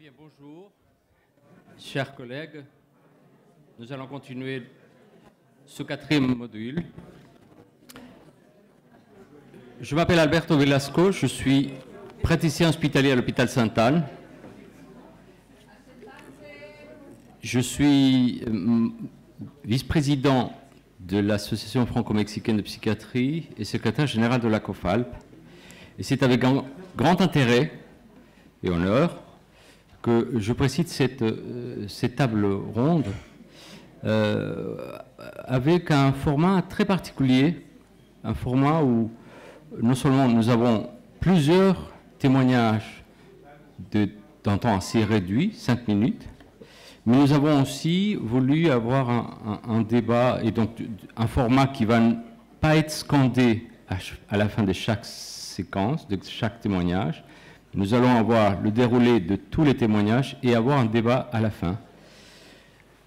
bien, bonjour, chers collègues. Nous allons continuer ce 4e module. Je m'appelle Alberto Velasco, je suis praticien hospitalier à l'hôpital Sainte-Anne. Je suis vice-président de l'Association franco-mexicaine de psychiatrie et secrétaire général de la COFALP. Et c'est avec un grand intérêt et honneur que je précise cette table ronde avec un format très particulier, un format où non seulement nous avons plusieurs témoignages d'un temps assez réduit, 5 minutes, mais nous avons aussi voulu avoir un débat et donc un format qui ne va pas être scandé à la fin de chaque séquence, de chaque témoignage. Nous allons avoir le déroulé de tous les témoignages et avoir un débat à la fin.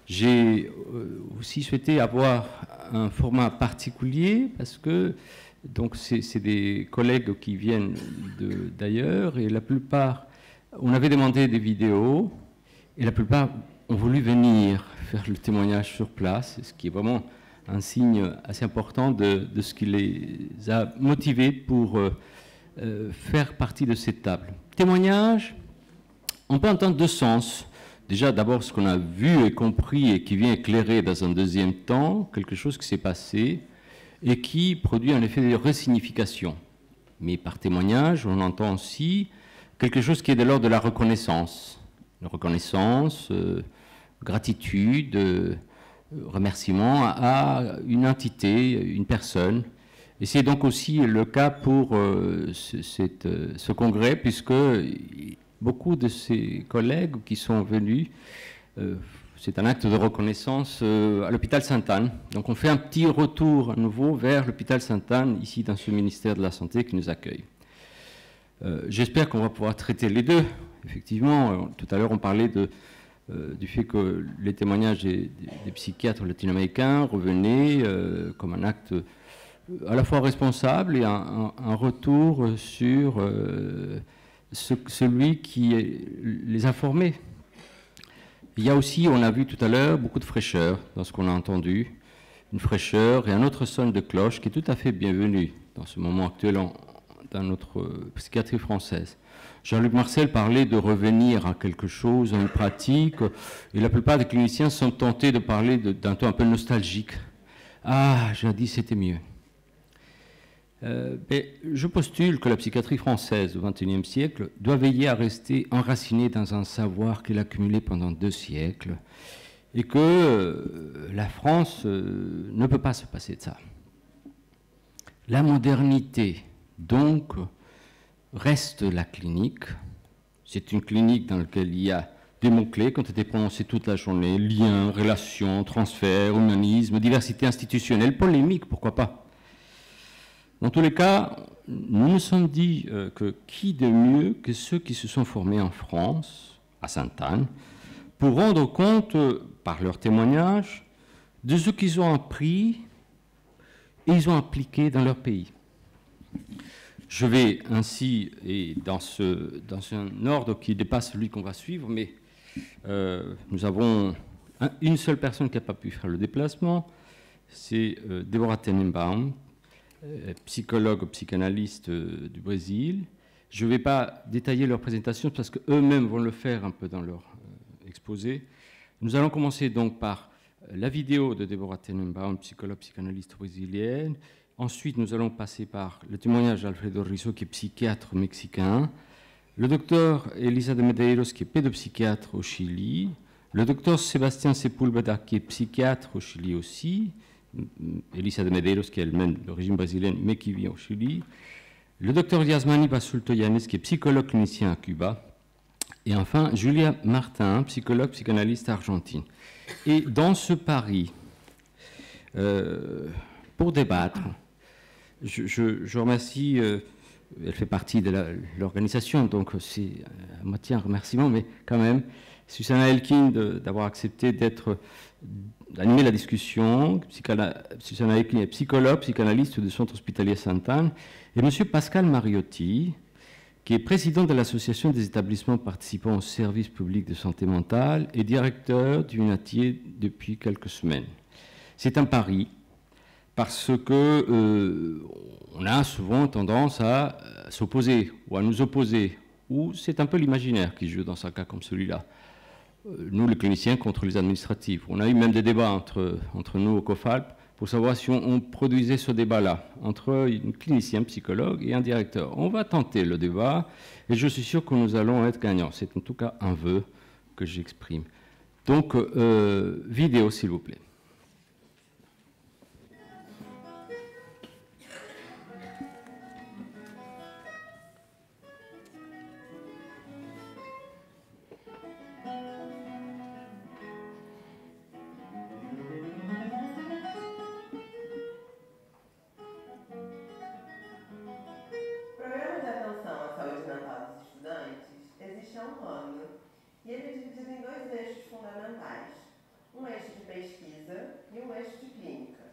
J'ai aussi souhaité avoir un format particulier parce que donc c'est des collègues qui viennent d'ailleurs et la plupart, on avait demandé des vidéos et la plupart ont voulu venir faire le témoignage sur place, ce qui est vraiment un signe assez important de ce qui les a motivés pour faire partie de cette table. Témoignage, on peut entendre deux sens. Déjà, d'abord, ce qu'on a vu et compris et qui vient éclairer dans un deuxième temps quelque chose qui s'est passé et qui produit un effet de resignification. Mais par témoignage, on entend aussi quelque chose qui est de l'ordre de la reconnaissance. Une reconnaissance, gratitude, remerciement à une entité, une personne. Et c'est donc aussi le cas pour ce congrès, puisque beaucoup de ces collègues qui sont venus, c'est un acte de reconnaissance à l'hôpital Sainte-Anne. Donc on fait un petit retour à nouveau vers l'hôpital Sainte-Anne, ici dans ce ministère de la Santé qui nous accueille. J'espère qu'on va pouvoir traiter les deux. Effectivement, tout à l'heure on parlait du fait que les témoignages des psychiatres latino-américains revenaient comme un acte à la fois responsable et un retour sur celui qui les a formés. Il y a aussi, on a vu tout à l'heure, beaucoup de fraîcheur dans ce qu'on a entendu, une fraîcheur et un autre son de cloche qui est tout à fait bienvenu dans ce moment actuel dans notre psychiatrie française. Jean-Luc Marcel parlait de revenir à quelque chose, à une pratique, et la plupart des cliniciens sont tentés de parler d'un ton un peu nostalgique. Ah, jadis c'était mieux. Je postule que la psychiatrie française au XXIe siècle doit veiller à rester enracinée dans un savoir qu'elle a accumulé pendant 2 siècles et que la France ne peut pas se passer de ça. La modernité, donc, reste la clinique. C'est une clinique dans laquelle il y a des mots-clés qui ont été prononcés toute la journée, lien, relation, transfert, humanisme, diversité institutionnelle, polémique, pourquoi pas. Dans tous les cas, nous nous sommes dit que qui de mieux que ceux qui se sont formés en France, à Sainte-Anne, pour rendre compte, par leurs témoignages, de ce qu'ils ont appris et ils ont appliqué dans leur pays. Je vais ainsi, et dans un ordre qui dépasse celui qu'on va suivre, mais nous avons une seule personne qui n'a pas pu faire le déplacement, c'est Deborah Tenenbaum, psychologue, psychanalyste du Brésil. Je ne vais pas détailler leur présentation parce qu'eux-mêmes vont le faire un peu dans leur exposé. Nous allons commencer donc par la vidéo de Deborah Tenenbaum, psychologue, psychanalyste brésilienne. Ensuite, nous allons passer par le témoignage d'Alfredo Rizzo, qui est psychiatre mexicain, le docteur Elisa de Medeiros, qui est pédopsychiatre au Chili, le docteur Sébastien Sepúlveda, qui est psychiatre au Chili aussi, Elisa de Medeiros, qui est elle-même d'origine brésilienne, mais qui vit au Chili, le docteur Yasmani Basulto Yanes, qui est psychologue clinicien à Cuba, et enfin Julia Martin, psychologue, psychanalyste argentine. Et dans ce pari, pour débattre, je remercie, elle fait partie de l'organisation, donc c'est à moitié un remerciement, mais quand même, Susanna Elkin d'avoir accepté d'animer la discussion. Susanna Elkin est psychologue, psychanalyste du centre hospitalier Sainte-Anne, et M. Pascal Mariotti, qui est président de l'Association des établissements participant au service public de santé mentale et directeur du UNATIE depuis quelques semaines. C'est un pari parce que on a souvent tendance à s'opposer ou à nous opposer, ou c'est un peu l'imaginaire qui joue dans un cas comme celui-là. Nous, les cliniciens, contre les administratifs. On a eu même des débats entre nous au COFALP pour savoir si on produisait ce débat-là entre un clinicien, psychologue et un directeur. On va tenter le débat et je suis sûr que nous allons être gagnants. C'est en tout cas un vœu que j'exprime. Donc, vidéo, s'il vous plaît. E ele é dividido em dois eixos fundamentais, um eixo de pesquisa e um eixo de clínica.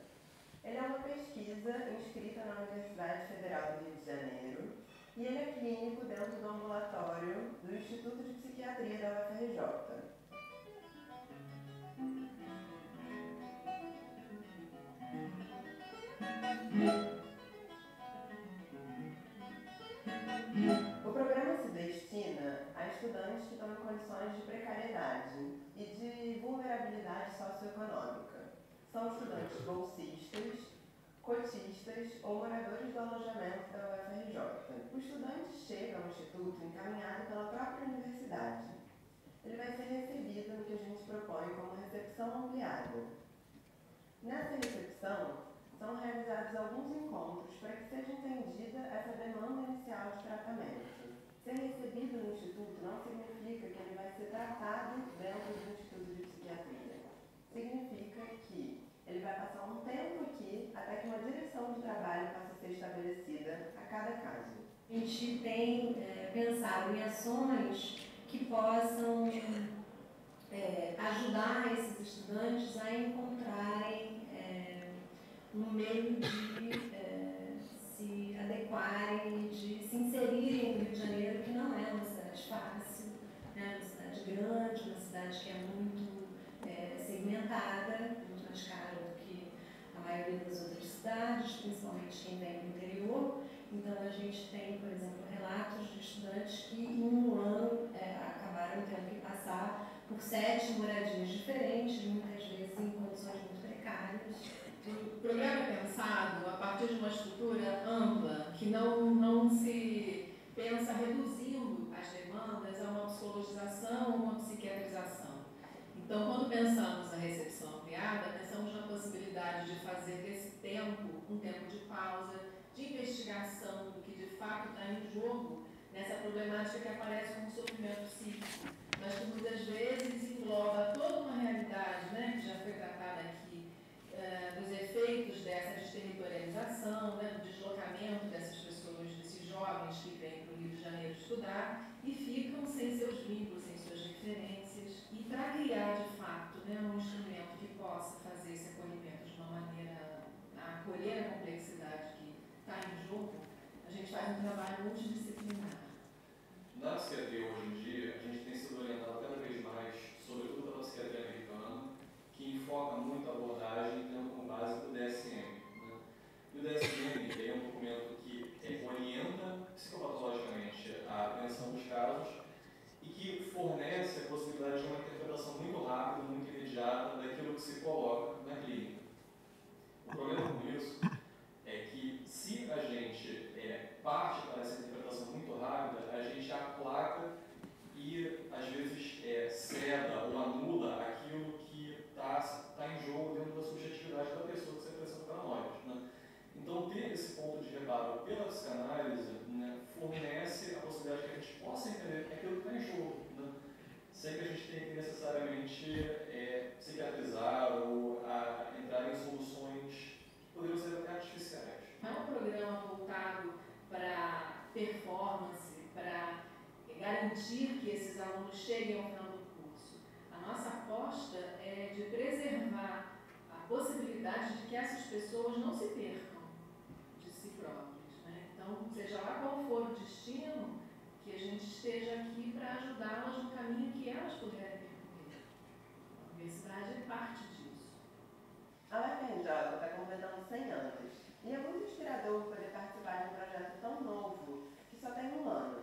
Ele é uma pesquisa inscrita na Universidade Federal do Rio de Janeiro e ele é clínico dentro do ambulatório do Instituto de Psiquiatria da UFRJ. O programa se destina a estudantes que estão em condições de precariedade e de vulnerabilidade socioeconômica. São estudantes bolsistas, cotistas ou moradores do alojamento da UFRJ. O estudante chega ao Instituto encaminhado pela própria universidade. Ele vai ser recebido no que a gente propõe como recepção ampliada. Nessa recepção, são realizados alguns encontros para que seja entendida essa demanda inicial de tratamento. Ser recebido no Instituto não significa que ele vai ser tratado dentro do Instituto de Psiquiatria. Significa que ele vai passar um tempo aqui até que uma direção de trabalho possa ser estabelecida a cada caso. A gente tem pensado em ações que possam ajudar esses estudantes a encontrarem um meio de se adequarem, de se inserirem no Rio de Janeiro, que não é uma cidade fácil, né? Uma cidade grande, uma cidade que é muito segmentada, muito mais cara do que a maioria das outras cidades, principalmente quem vem do interior. Então, a gente tem, por exemplo, relatos de estudantes que em um ano acabaram tendo que passar por 7 moradias diferentes, muitas vezes em condições muito precárias. O programa é pensado a partir de uma estrutura ampla, que não se pensa reduzindo as demandas a uma psicologização ou uma psiquiatrização. Então, quando pensamos na recepção ampliada, pensamos na possibilidade de fazer desse tempo um tempo de pausa, de investigação do que de fato está em jogo nessa problemática que aparece como sofrimento psíquico, mas que muitas vezes engloba toda uma realidade, né, que já foi tratada aqui, dos efeitos dessa desterritorialização, né, do deslocamento dessas pessoas, desses jovens que vêm para o Rio de Janeiro estudar e ficam sem seus vínculos, sem suas referências, e para criar de fato, né, um instrumento que possa fazer esse acolhimento de uma maneira a acolher a complexidade que está em jogo, a gente faz um trabalho multidisciplinar. Na psiquiatria hoje em dia, a gente tem sido orientado cada vez mais, sobretudo pela psiquiatria americana, que enfoca muito a abordagem tendo como base o DSM. Né? E o DSM é um documento que orienta psicopatologicamente a apreensão dos casos e que fornece a possibilidade de uma interpretação muito rápida, muito imediata daquilo que se coloca na clínica. O problema com isso é que se a gente parte para essa interpretação muito rápida, a gente aplaca e às vezes ceda ou anula aquilo que está em jogo dentro da subjetividade da pessoa que se apresenta para nós. Né? Então, ter esse ponto de reparo pela psicanálise, né, fornece a possibilidade de que a gente possa entender aquilo que está em jogo, né? Sem que a gente tenha que necessariamente psiquiatrizar ou entrar em soluções que poderiam ser até artificiais. Não é um programa voltado para performance, para garantir que esses alunos cheguem ao final do curso. A nossa aposta é de preservar a possibilidade de que essas pessoas não se percam de si próprias. Né? Então, seja lá qual for o destino, que a gente esteja aqui para ajudá-las no caminho que elas puderem percorrer. A universidade é parte disso. A UFRJ está completando 100 anos e é muito inspirador poder participar de um projeto tão novo que só tem 1 ano.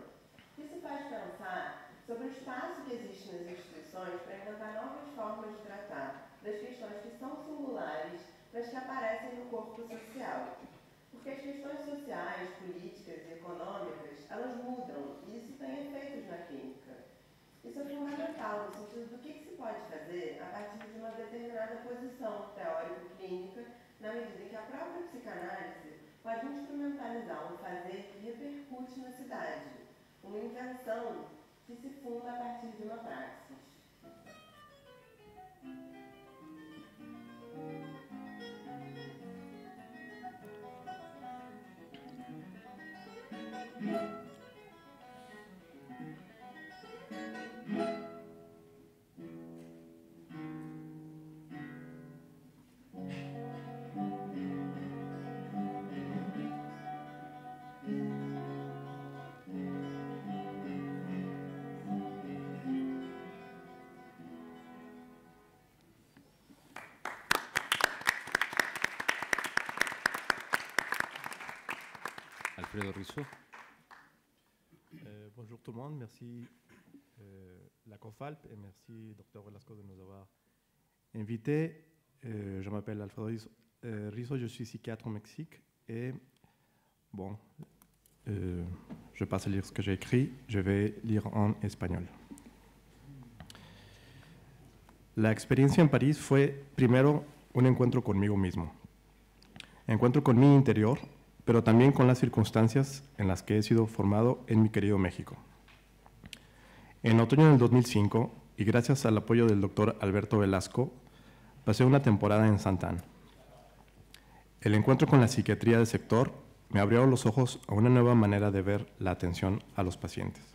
Isso faz pensar sobre o espaço que existe nas instituições para inventar novas formas de tratar das questões que são singulares, mas que aparecem no corpo social. Porque as questões sociais, políticas e econômicas, elas mudam e isso tem efeitos na clínica. Isso é fundamental no sentido do que se pode fazer a partir de uma determinada posição teórico-clínica, na medida em que a própria psicanálise pode instrumentalizar um fazer que repercute na cidade, uma invenção que se funda a partir de uma praxis. Alfredo Risso. Bonjour tout le monde, merci la COFALP et merci Dr Velasco de nous avoir invités. Je m'appelle Alfredo Risso, je suis psychiatre au Mexique et bon, je passe à lire ce que j'ai écrit, je vais lire en español. La experiencia en París fue primero un encuentro conmigo mismo, encuentro con mi interior, pero también con las circunstancias en las que he sido formado en mi querido México. En otoño del 2005, y gracias al apoyo del doctor Alberto Velasco, pasé una temporada en Santán. El encuentro con la psiquiatría del sector me abrió los ojos a una nueva manera de ver la atención a los pacientes.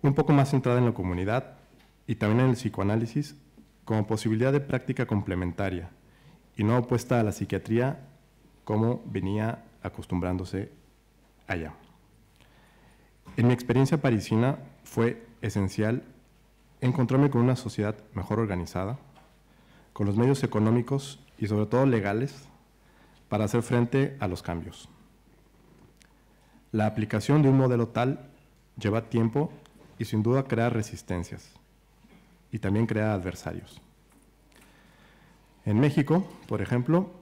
Un poco más centrada en la comunidad y también en el psicoanálisis como posibilidad de práctica complementaria y no opuesta a la psiquiatría como venía acostumbrándose allá. En mi experiencia parisina fue esencial encontrarme con una sociedad mejor organizada, con los medios económicos y sobre todo legales para hacer frente a los cambios. La aplicación de un modelo tal lleva tiempo y sin duda crea resistencias y también crea adversarios. En México, por ejemplo,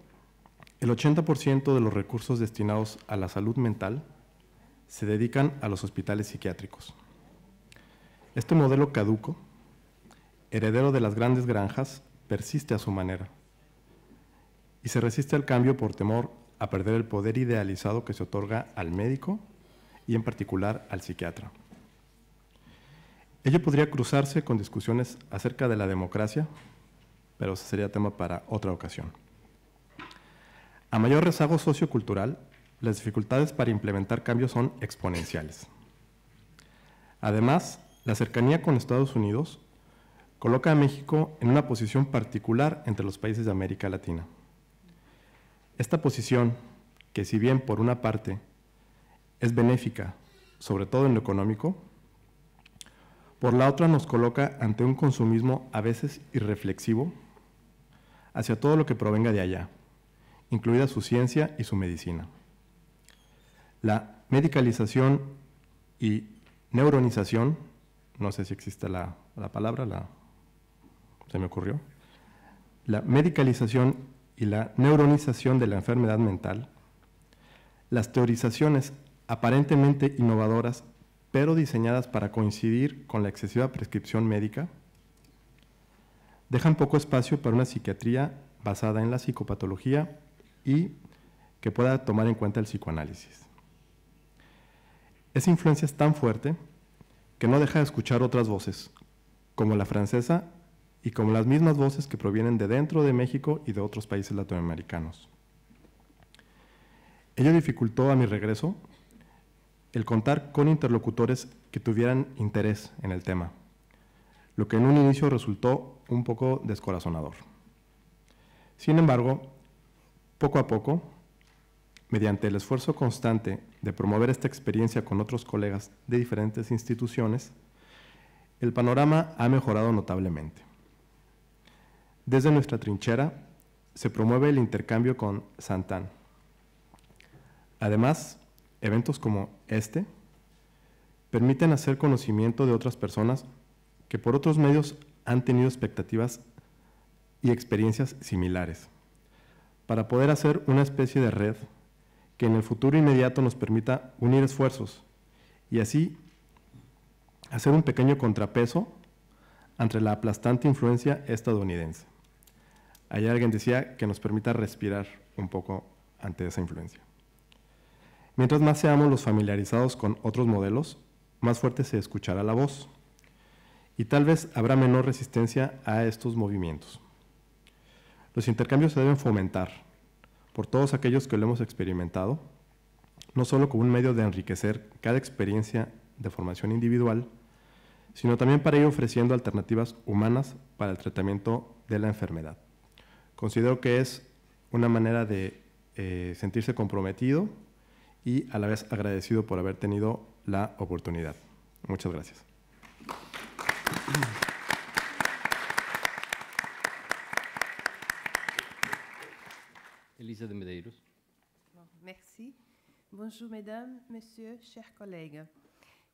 el 80% de los recursos destinados a la salud mental se dedican a los hospitales psiquiátricos. Este modelo caduco, heredero de las grandes granjas, persiste a su manera y se resiste al cambio por temor a perder el poder idealizado que se otorga al médico y en particular al psiquiatra. Ello podría cruzarse con discusiones acerca de la democracia, pero ese sería tema para otra ocasión. A mayor rezago sociocultural, las dificultades para implementar cambios son exponenciales. Además, la cercanía con Estados Unidos coloca a México en una posición particular entre los países de América Latina. Esta posición, que si bien por una parte es benéfica, sobre todo en lo económico, por la otra nos coloca ante un consumismo a veces irreflexivo hacia todo lo que provenga de allá, incluida su ciencia y su medicina. La medicalización y neuronización, no sé si existe la palabra, se me ocurrió, la medicalización y la neuronización de la enfermedad mental, las teorizaciones aparentemente innovadoras, pero diseñadas para coincidir con la excesiva prescripción médica, dejan poco espacio para una psiquiatría basada en la psicopatología y que pueda tomar en cuenta el psicoanálisis. Esa influencia es tan fuerte que no deja de escuchar otras voces, como la francesa y como las mismas voces que provienen de dentro de México y de otros países latinoamericanos. Ello dificultó a mi regreso el contar con interlocutores que tuvieran interés en el tema, lo que en un inicio resultó un poco descorazonador. Sin embargo, poco a poco, mediante el esfuerzo constante de promover esta experiencia con otros colegas de diferentes instituciones, el panorama ha mejorado notablemente. Desde nuestra trinchera se promueve el intercambio con Santan. Además, eventos como este permiten hacer conocimiento de otras personas que por otros medios han tenido expectativas y experiencias similares, para poder hacer una especie de red que en el futuro inmediato nos permita unir esfuerzos y así hacer un pequeño contrapeso ante la aplastante influencia estadounidense. Ayer alguien decía que nos permita respirar un poco ante esa influencia. Mientras más seamos los familiarizados con otros modelos, más fuerte se escuchará la voz y tal vez habrá menor resistencia a estos movimientos. Los intercambios se deben fomentar por todos aquellos que lo hemos experimentado, no solo como un medio de enriquecer cada experiencia de formación individual, sino también para ir ofreciendo alternativas humanas para el tratamiento de la enfermedad. Considero que es una manera de sentirse comprometido y a la vez agradecido por haber tenido la oportunidad. Muchas gracias. Elisa de Medeiros. Merci. Bonjour mesdames, messieurs, chers collègues.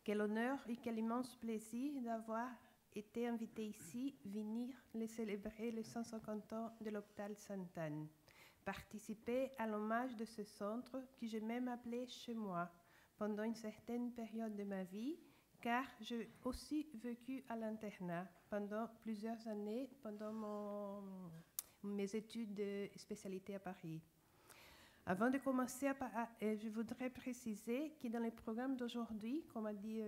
Quel honneur et quel immense plaisir d'avoir été invité ici, venir les célébrer les 150 ans de l'hôpital Sainte-Anne. Participer à l'hommage de ce centre que j'ai même appelé chez moi pendant une certaine période de ma vie, car j'ai aussi vécu à l'internat pendant plusieurs années, pendant mes études de spécialité à Paris. Avant de commencer, je voudrais préciser que dans le programme d'aujourd'hui, comme a dit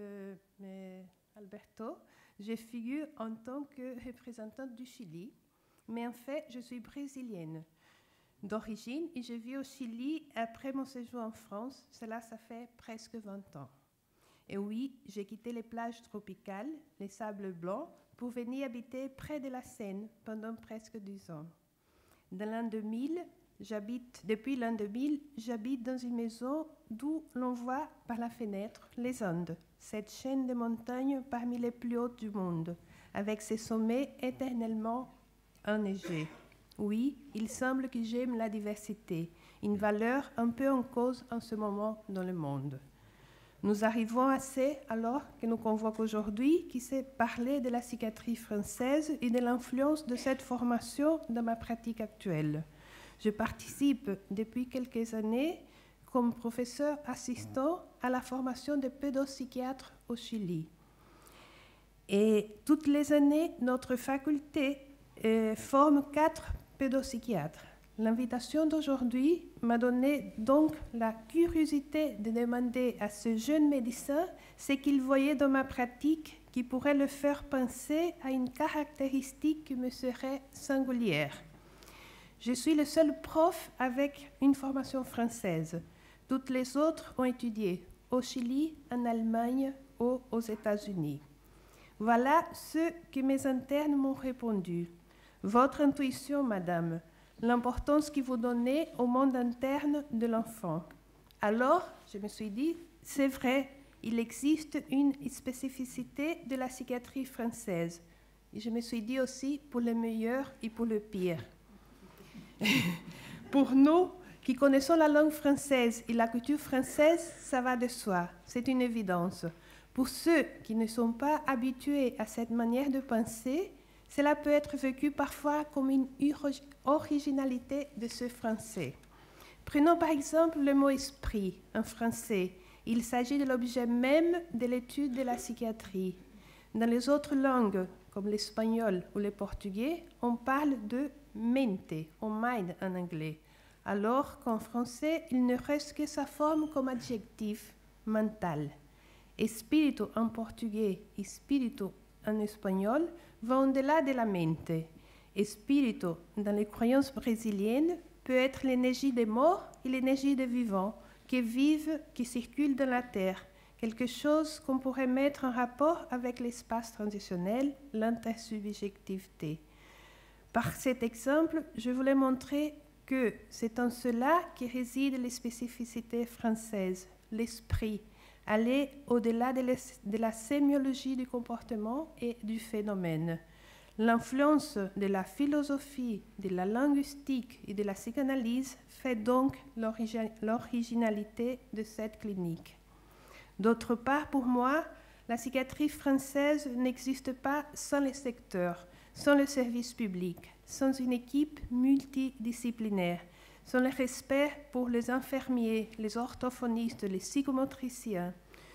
Alberto, je figure en tant que représentante du Chili, mais en fait, je suis brésilienne d'origine et je vis au Chili après mon séjour en France. Cela, ça fait presque 20 ans. Et oui, j'ai quitté les plages tropicales, les sables blancs, pour venir habiter près de la Seine pendant presque 10 ans. Depuis l'an 2000, j'habite dans une maison d'où l'on voit par la fenêtre les Andes, cette chaîne de montagnes parmi les plus hautes du monde, avec ses sommets éternellement enneigés. Oui, il semble que j'aime la diversité, une valeur un peu en cause en ce moment dans le monde. Nous arrivons à ce, alors que nous convoque aujourd'hui, qui s'est parlé de la psychiatrie française et de l'influence de cette formation dans ma pratique actuelle. Je participe depuis quelques années comme professeur assistant à la formation de pédopsychiatres au Chili. Et toutes les années, notre faculté forme 4 pédopsychiatres. L'invitation d'aujourd'hui m'a donné donc la curiosité de demander à ce jeune médecin ce qu'il voyait dans ma pratique qui pourrait le faire penser à une caractéristique qui me serait singulière. Je suis le seul prof avec une formation française. Toutes les autres ont étudié au Chili, en Allemagne ou aux États-Unis. Voilà ce que mes internes m'ont répondu. Votre intuition, madame, l'importance que vous donnez au monde interne de l'enfant. Alors, je me suis dit, c'est vrai, il existe une spécificité de la psychiatrie française. Et je me suis dit aussi, pour le meilleur et pour le pire. Pour nous, qui connaissons la langue française et la culture française, ça va de soi, c'est une évidence. Pour ceux qui ne sont pas habitués à cette manière de penser, cela peut être vécu parfois comme une originalité de ce français. Prenons par exemple le mot « esprit » en français. Il s'agit de l'objet même de l'étude de la psychiatrie. Dans les autres langues, comme l'espagnol ou le portugais, on parle de mente, ou mind en anglais, alors qu'en français, il ne reste que sa forme comme adjectif, mental. Espíritu en portugais et spiritu en espagnol vont au-delà de la mente. Espíritu, dans les croyances brésiliennes, peut être l'énergie des morts et l'énergie des vivants qui vivent, qui circulent dans la terre, quelque chose qu'on pourrait mettre en rapport avec l'espace transitionnel, l'intersubjectivité. Par cet exemple, je voulais montrer que c'est en cela que résident les spécificités françaises, l'esprit, aller au-delà de la sémiologie du comportement et du phénomène. L'influence de la philosophie, de la linguistique et de la psychanalyse fait donc l'originalité de cette clinique. D'autre part, pour moi, la psychiatrie française n'existe pas sans les secteurs, sans le service public, sans une équipe multidisciplinaire, sans le respect pour les infirmiers, les orthophonistes, les psychomotriciens.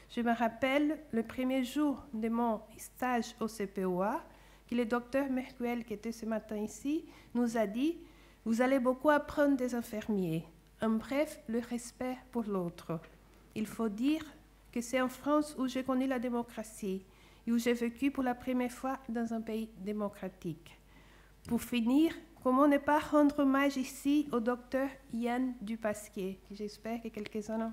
Je me rappelle le premier jour de mon stage au CPOA, que le docteur Mercuel, qui était ce matin ici, nous a dit « Vous allez beaucoup apprendre des infirmiers ». En bref, le respect pour l'autre. Il faut dire que c'est en France où j'ai connu la démocratie et où j'ai vécu pour la première fois dans un pays démocratique. Pour finir, comment ne pas rendre hommage ici au docteur Yann Dupasquier, que j'espère que quelques-uns ont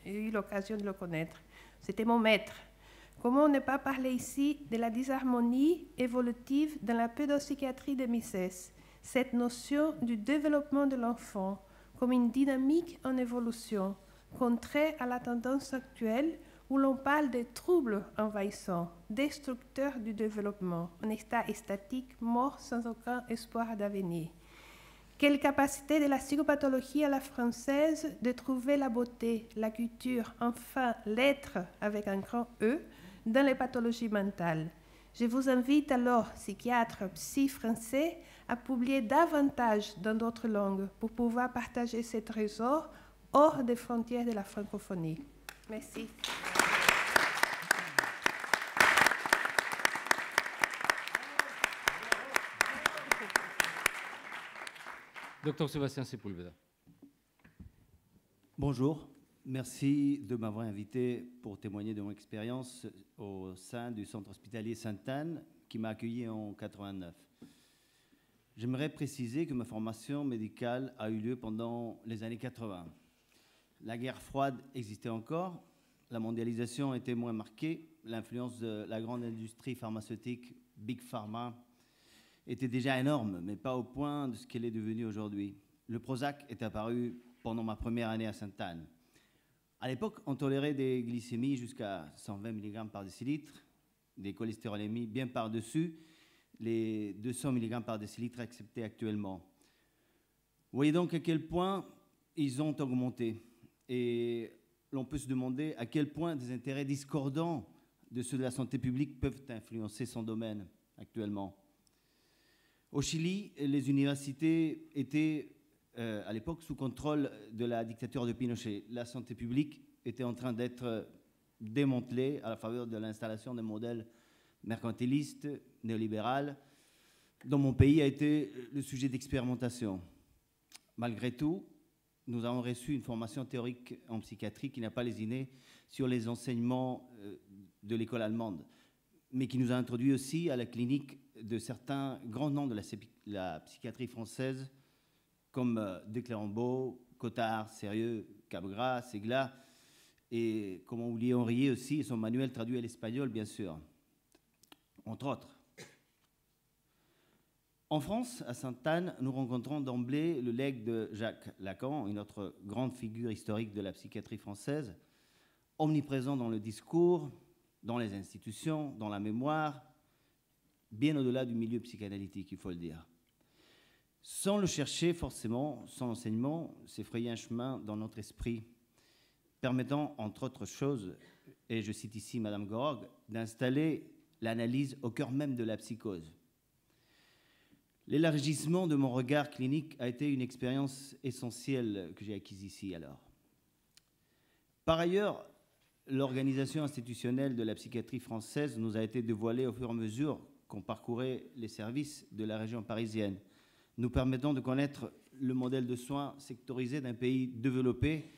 eu l'occasion de le connaître. C'était mon maître. Comment ne pas parler ici de la disharmonie évolutive dans la pédopsychiatrie de Mises, cette notion du développement de l'enfant comme une dynamique en évolution, contraire à la tendance actuelle où l'on parle de troubles envahissants, destructeurs du développement, un état statique, mort sans aucun espoir d'avenir. Quelle capacité de la psychopathologie à la française de trouver la beauté, la culture, enfin l'être avec un grand E, dans les pathologies mentales. Je vous invite alors, psychiatres, psy français, à publier davantage dans d'autres langues pour pouvoir partager ce trésor hors des frontières de la francophonie. Merci. Docteur Sébastien Sepúlveda. Bonjour, merci de m'avoir invité pour témoigner de mon expérience au sein du centre hospitalier Sainte-Anne qui m'a accueilli en 1989. J'aimerais préciser que ma formation médicale a eu lieu pendant les années 80. La guerre froide existait encore, la mondialisation était moins marquée, l'influence de la grande industrie pharmaceutique Big Pharma était déjà énorme, mais pas au point de ce qu'elle est devenue aujourd'hui. Le Prozac est apparu pendant ma première année à Sainte-Anne. À l'époque, on tolérait des glycémies jusqu'à 120 mg par décilitre, des cholestérolémies bien par-dessus les 200 mg par décilitre acceptés actuellement. Vous voyez donc à quel point ils ont augmenté. Et l'on peut se demander à quel point des intérêts discordants de ceux de la santé publique peuvent influencer son domaine actuellement. Au Chili, les universités étaient à l'époque sous contrôle de la dictature de Pinochet. La santé publique était en train d'être démantelée à la faveur de l'installation d'un modèle mercantiliste, néolibéral, dont mon pays a été le sujet d'expérimentation. Malgré tout, nous avons reçu une formation théorique en psychiatrie qui n'a pas lésiné sur les enseignements de l'école allemande, mais qui nous a introduit aussi à la clinique de certains grands noms de la psychiatrie française, comme de Clérambault, Cottard, Sérieux, Capgras, Segla, et comment oublier Henriet aussi, et son manuel traduit à l'espagnol, bien sûr, entre autres. En France, à Sainte-Anne, nous rencontrons d'emblée le legs de Jacques Lacan, une autre grande figure historique de la psychiatrie française, omniprésent dans le discours, dans les institutions, dans la mémoire, bien au-delà du milieu psychanalytique, il faut le dire. Sans le chercher forcément, son enseignement s'est frayé un chemin dans notre esprit, permettant, entre autres choses, et je cite ici Madame Gorg, d'installer l'analyse au cœur même de la psychose. L'élargissement de mon regard clinique a été une expérience essentielle que j'ai acquise ici alors. Par ailleurs, l'organisation institutionnelle de la psychiatrie française nous a été dévoilée au fur et à mesure qu'on parcourait les services de la région parisienne, nous permettant de connaître le modèle de soins sectorisé d'un pays développé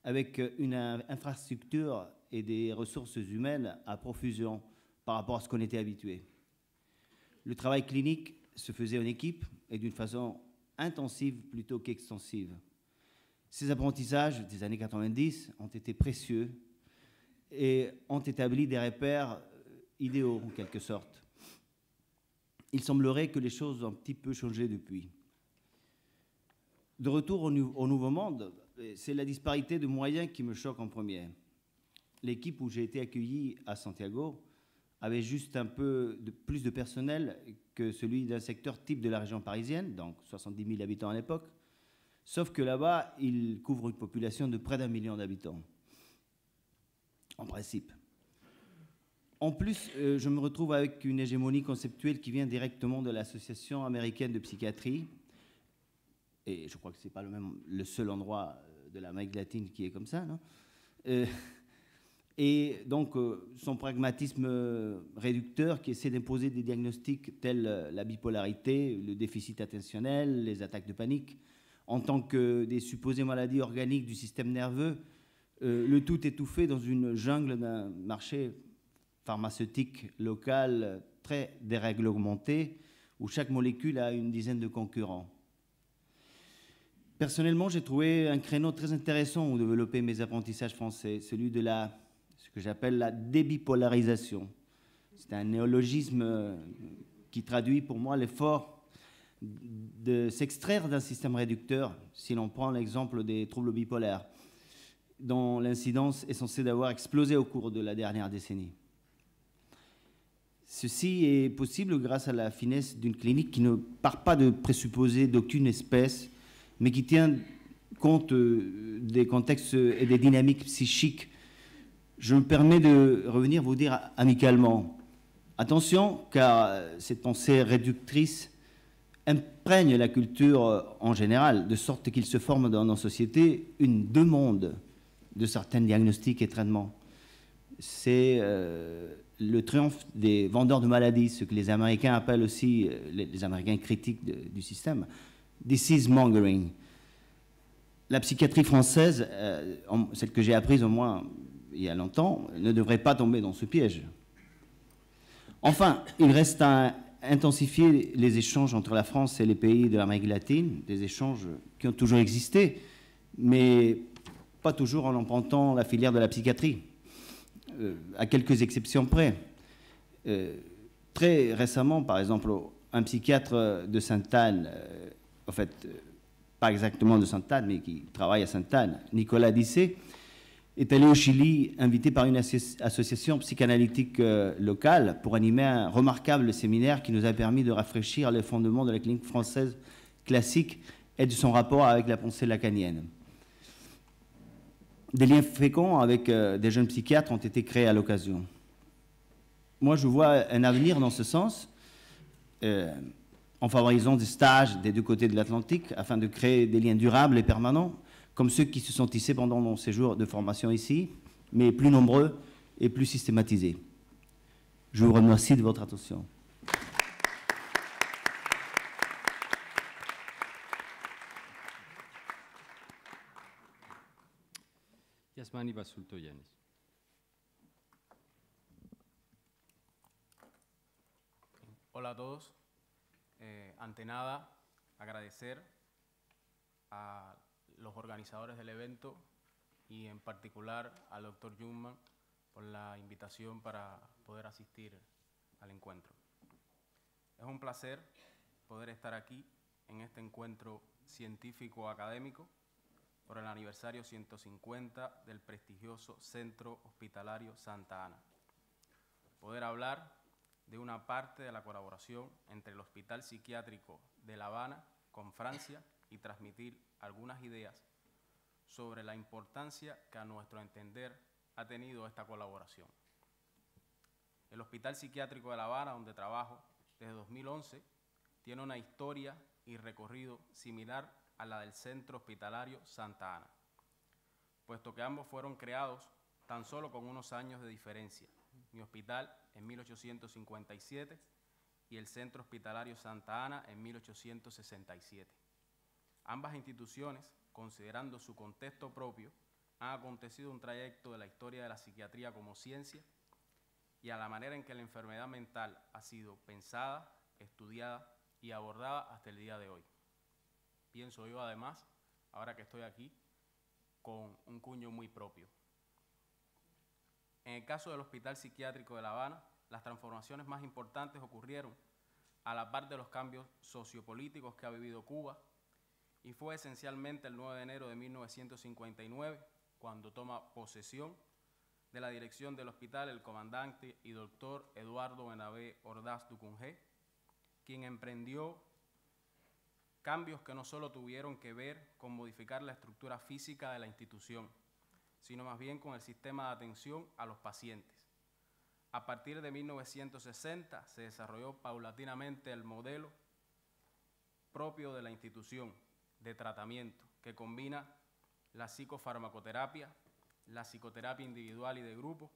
avec une infrastructure et des ressources humaines à profusion par rapport à ce qu'on était habitué. Le travail clinique se faisait en équipe et d'une façon intensive plutôt qu'extensive. Ces apprentissages des années 90 ont été précieux et ont établi des repères idéaux en quelque sorte. Il semblerait que les choses ont un petit peu changé depuis. De retour au Nouveau Monde, c'est la disparité de moyens qui me choque en premier. L'équipe où j'ai été accueilli à Santiago avait juste un peu plus de personnel que celui d'un secteur type de la région parisienne, donc 70 000 habitants à l'époque, sauf que là-bas, il couvre une population de près d'1 million d'habitants, en principe. En plus, je me retrouve avec une hégémonie conceptuelle qui vient directement de l'Association américaine de psychiatrie, et je crois que ce n'est pas le seul endroit de l'Amérique latine qui est comme ça, non? Et donc, son pragmatisme réducteur qui essaie d'imposer des diagnostics tels la bipolarité, le déficit attentionnel, les attaques de panique, en tant que des supposées maladies organiques du système nerveux, le tout étouffé dans une jungle d'un marché pharmaceutique local très déréglementé, où chaque molécule a une dizaine de concurrents. Personnellement, j'ai trouvé un créneau très intéressant où développer mes apprentissages français, celui de ce que j'appelle la débipolarisation. C'est un néologisme qui traduit pour moi l'effort de s'extraire d'un système réducteur, si l'on prend l'exemple des troubles bipolaires, dont l'incidence est censée d'avoir explosé au cours de la dernière décennie. Ceci est possible grâce à la finesse d'une clinique qui ne part pas de présupposés d'aucune espèce, mais qui tient compte des contextes et des dynamiques psychiques. Je me permets de revenir vous dire amicalement, attention, car cette pensée réductrice imprègne la culture en général, de sorte qu'il se forme dans nos sociétés une demande de certains diagnostics et traitements. C'est le triomphe des vendeurs de maladies, ce que les Américains appellent aussi, les Américains critiques du système, disease mongering. La psychiatrie française, celle que j'ai apprise au moins il y a longtemps, ne devrait pas tomber dans ce piège. Enfin, il reste à intensifier les échanges entre la France et les pays de l'Amérique latine, des échanges qui ont toujours existé, mais pas toujours en empruntant la filière de la psychiatrie, à quelques exceptions près. Très récemment, par exemple, un psychiatre de Sainte-Anne, en fait, pas exactement de Sainte-Anne, mais qui travaille à Sainte-Anne, Nicolas Dissé, est allé au Chili, invité par une association psychanalytique locale pour animer un remarquable séminaire qui nous a permis de rafraîchir les fondements de la clinique française classique et de son rapport avec la pensée lacanienne. Des liens féconds avec des jeunes psychiatres ont été créés à l'occasion. Moi, je vois un avenir dans ce sens, en favorisant des stages des deux côtés de l'Atlantique afin de créer des liens durables et permanents, comme ceux qui se sont tissés pendant mon séjour de formation ici, mais plus nombreux et plus systématisés. Je vous remercie de votre attention. Yasmani Basulto-Yanis. Hola a todos. Ante nada, agradecer a los organizadores del evento y en particular al Dr. Jungmann por la invitación para poder asistir al encuentro. Es un placer poder estar aquí en este encuentro científico-académico por el aniversario 150 del prestigioso Centro Hospitalario Santa Ana. Poder hablar de una parte de la colaboración entre el Hospital Psiquiátrico de La Habana con Francia y transmitir algunas ideas sobre la importancia que a nuestro entender ha tenido esta colaboración. El Hospital Psiquiátrico de La Habana, donde trabajo desde 2011, tiene una historia y recorrido similar a la del Centro Hospitalario Santa Ana, puesto que ambos fueron creados tan solo con unos años de diferencia. Mi hospital en 1857 y el Centro Hospitalario Santa Ana en 1867. Ambas instituciones, considerando su contexto propio, han acontecido un trayecto de la historia de la psiquiatría como ciencia y a la manera en que la enfermedad mental ha sido pensada, estudiada y abordada hasta el día de hoy. Pienso yo, además, ahora que estoy aquí, con un cuño muy propio. En el caso del Hospital Psiquiátrico de La Habana, las transformaciones más importantes ocurrieron a la par de los cambios sociopolíticos que ha vivido Cuba y fue esencialmente el 9 de enero de 1959 cuando toma posesión de la dirección del hospital el comandante y doctor Eduardo Bernabé Ordaz Ducungé, quien emprendió cambios que no solo tuvieron que ver con modificar la estructura física de la institución, sino más bien con el sistema de atención a los pacientes. A partir de 1960 se desarrolló paulatinamente el modelo propio de la institución de tratamiento que combina la psicofarmacoterapia, la psicoterapia individual y de grupo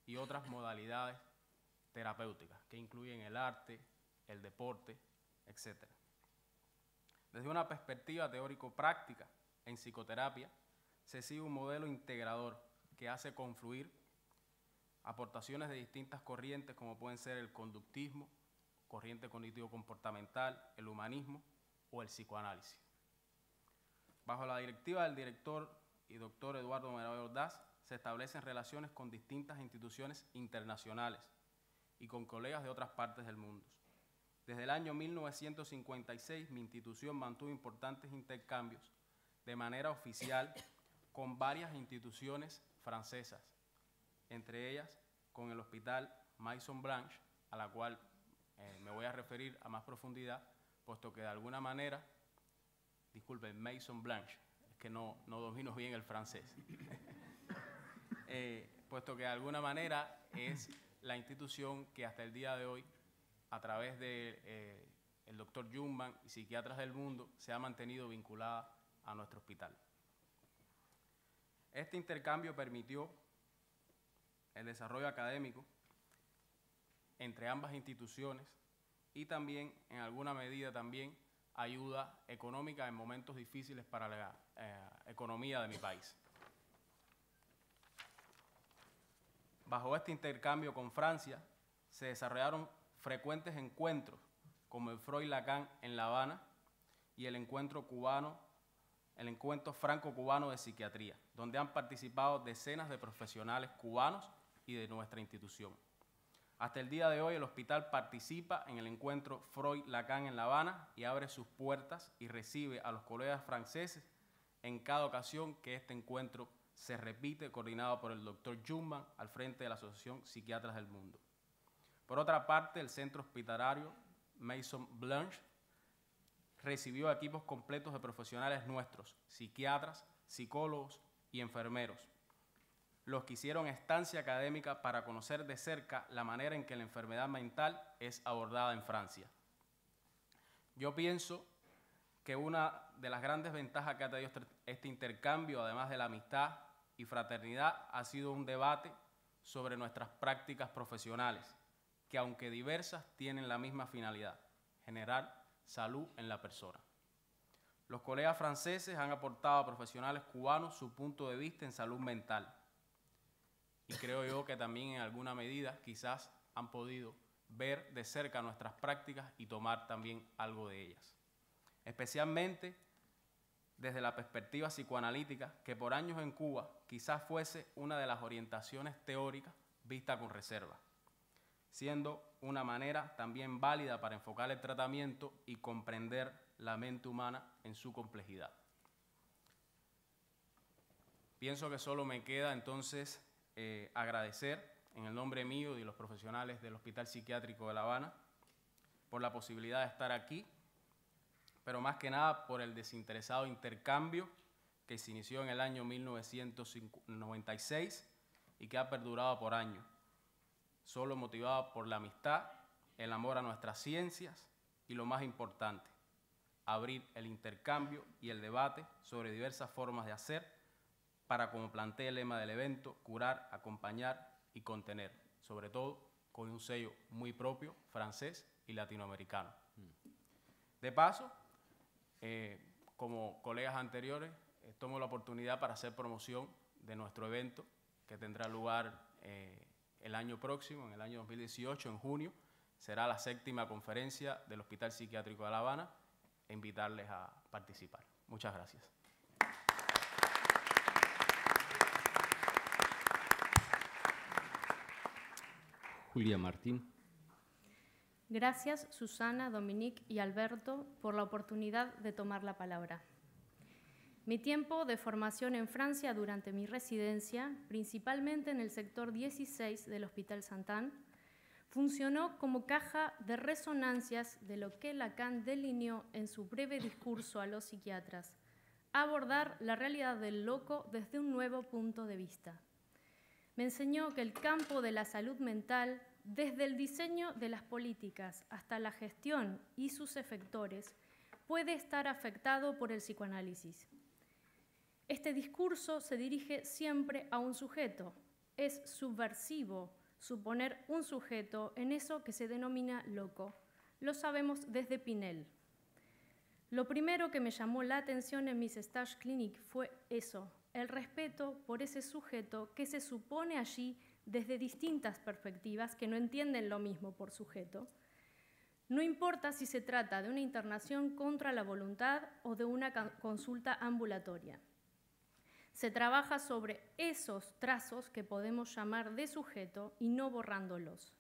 y otras modalidades terapéuticas que incluyen el arte, el deporte, etc. Desde una perspectiva teórico-práctica en psicoterapia, se sigue un modelo integrador que hace confluir aportaciones de distintas corrientes como pueden ser el conductismo, corriente cognitivo-comportamental, el humanismo o el psicoanálisis. Bajo la directiva del director y doctor Eduardo Bernabé Ordaz, se establecen relaciones con distintas instituciones internacionales y con colegas de otras partes del mundo. Desde el año 1956, mi institución mantuvo importantes intercambios de manera oficial con varias instituciones francesas, entre ellas con el Hospital Maison Blanche, a la cual me voy a referir a más profundidad, puesto que de alguna manera, disculpen, Maison Blanche, es que no domino bien el francés, puesto que de alguna manera es la institución que hasta el día de hoy, a través de el doctor Jungmann y psiquiatras del mundo, se ha mantenido vinculada a nuestro hospital. Este intercambio permitió el desarrollo académico entre ambas instituciones y también, en alguna medida, también ayuda económica en momentos difíciles para la economía de mi país. Bajo este intercambio con Francia, se desarrollaron frecuentes encuentros, como el Freud Lacan en La Habana y el encuentro franco-cubano de psiquiatría, donde han participado decenas de profesionales cubanos y de nuestra institución. Hasta el día de hoy, el hospital participa en el encuentro Freud-Lacan en La Habana y abre sus puertas y recibe a los colegas franceses en cada ocasión que este encuentro se repite, coordinado por el doctor Jungmann al frente de la Asociación Psiquiatras del Mundo. Por otra parte, el centro hospitalario Maison Blanche recibió equipos completos de profesionales nuestros, psiquiatras, psicólogos y enfermeros, los que hicieron estancia académica para conocer de cerca la manera en que la enfermedad mental es abordada en Francia. Yo pienso que una de las grandes ventajas que ha tenido este intercambio, además de la amistad y fraternidad, ha sido un debate sobre nuestras prácticas profesionales, que aunque diversas tienen la misma finalidad: generar salud en la persona. Los colegas franceses han aportado a profesionales cubanos su punto de vista en salud mental. Y creo yo que también en alguna medida quizás han podido ver de cerca nuestras prácticas y tomar también algo de ellas. Especialmente desde la perspectiva psicoanalítica, que por años en Cuba quizás fuese una de las orientaciones teóricas vista con reserva, siendo una manera también válida para enfocar el tratamiento y comprender la mente humana en su complejidad. Pienso que solo me queda entonces agradecer en el nombre mío y de los profesionales del Hospital Psiquiátrico de La Habana por la posibilidad de estar aquí, pero más que nada por el desinteresado intercambio que se inició en el año 1996 y que ha perdurado por años, solo motivado por la amistad, el amor a nuestras ciencias y, lo más importante, abrir el intercambio y el debate sobre diversas formas de hacer para, como plantea el lema del evento, curar, acompañar y contener, sobre todo con un sello muy propio, francés y latinoamericano. De paso, como colegas anteriores, tomo la oportunidad para hacer promoción de nuestro evento que tendrá lugar el año próximo, en el año 2018, en junio. Será la 7ª conferencia del Hospital Psiquiátrico de La Habana e invitarles a participar. Muchas gracias. Julia Martín. Gracias, Susana, Dominique y Alberto, por la oportunidad de tomar la palabra. Mi tiempo de formación en Francia durante mi residencia, principalmente en el sector 16 del Hospital Sainte-Anne, funcionó como caja de resonancias de lo que Lacan delineó en su breve discurso a los psiquiatras: abordar la realidad del loco desde un nuevo punto de vista. Me enseñó que el campo de la salud mental, desde el diseño de las políticas hasta la gestión y sus efectores, puede estar afectado por el psicoanálisis. Este discurso se dirige siempre a un sujeto. Es subversivo suponer un sujeto en eso que se denomina loco. Lo sabemos desde Pinel. Lo primero que me llamó la atención en mis stages clínicos fue eso, el respeto por ese sujeto que se supone allí desde distintas perspectivas que no entienden lo mismo por sujeto. No importa si se trata de una internación contra la voluntad o de una consulta ambulatoria. Se trabaja sobre esos trazos que podemos llamar de sujeto y no borrándolos.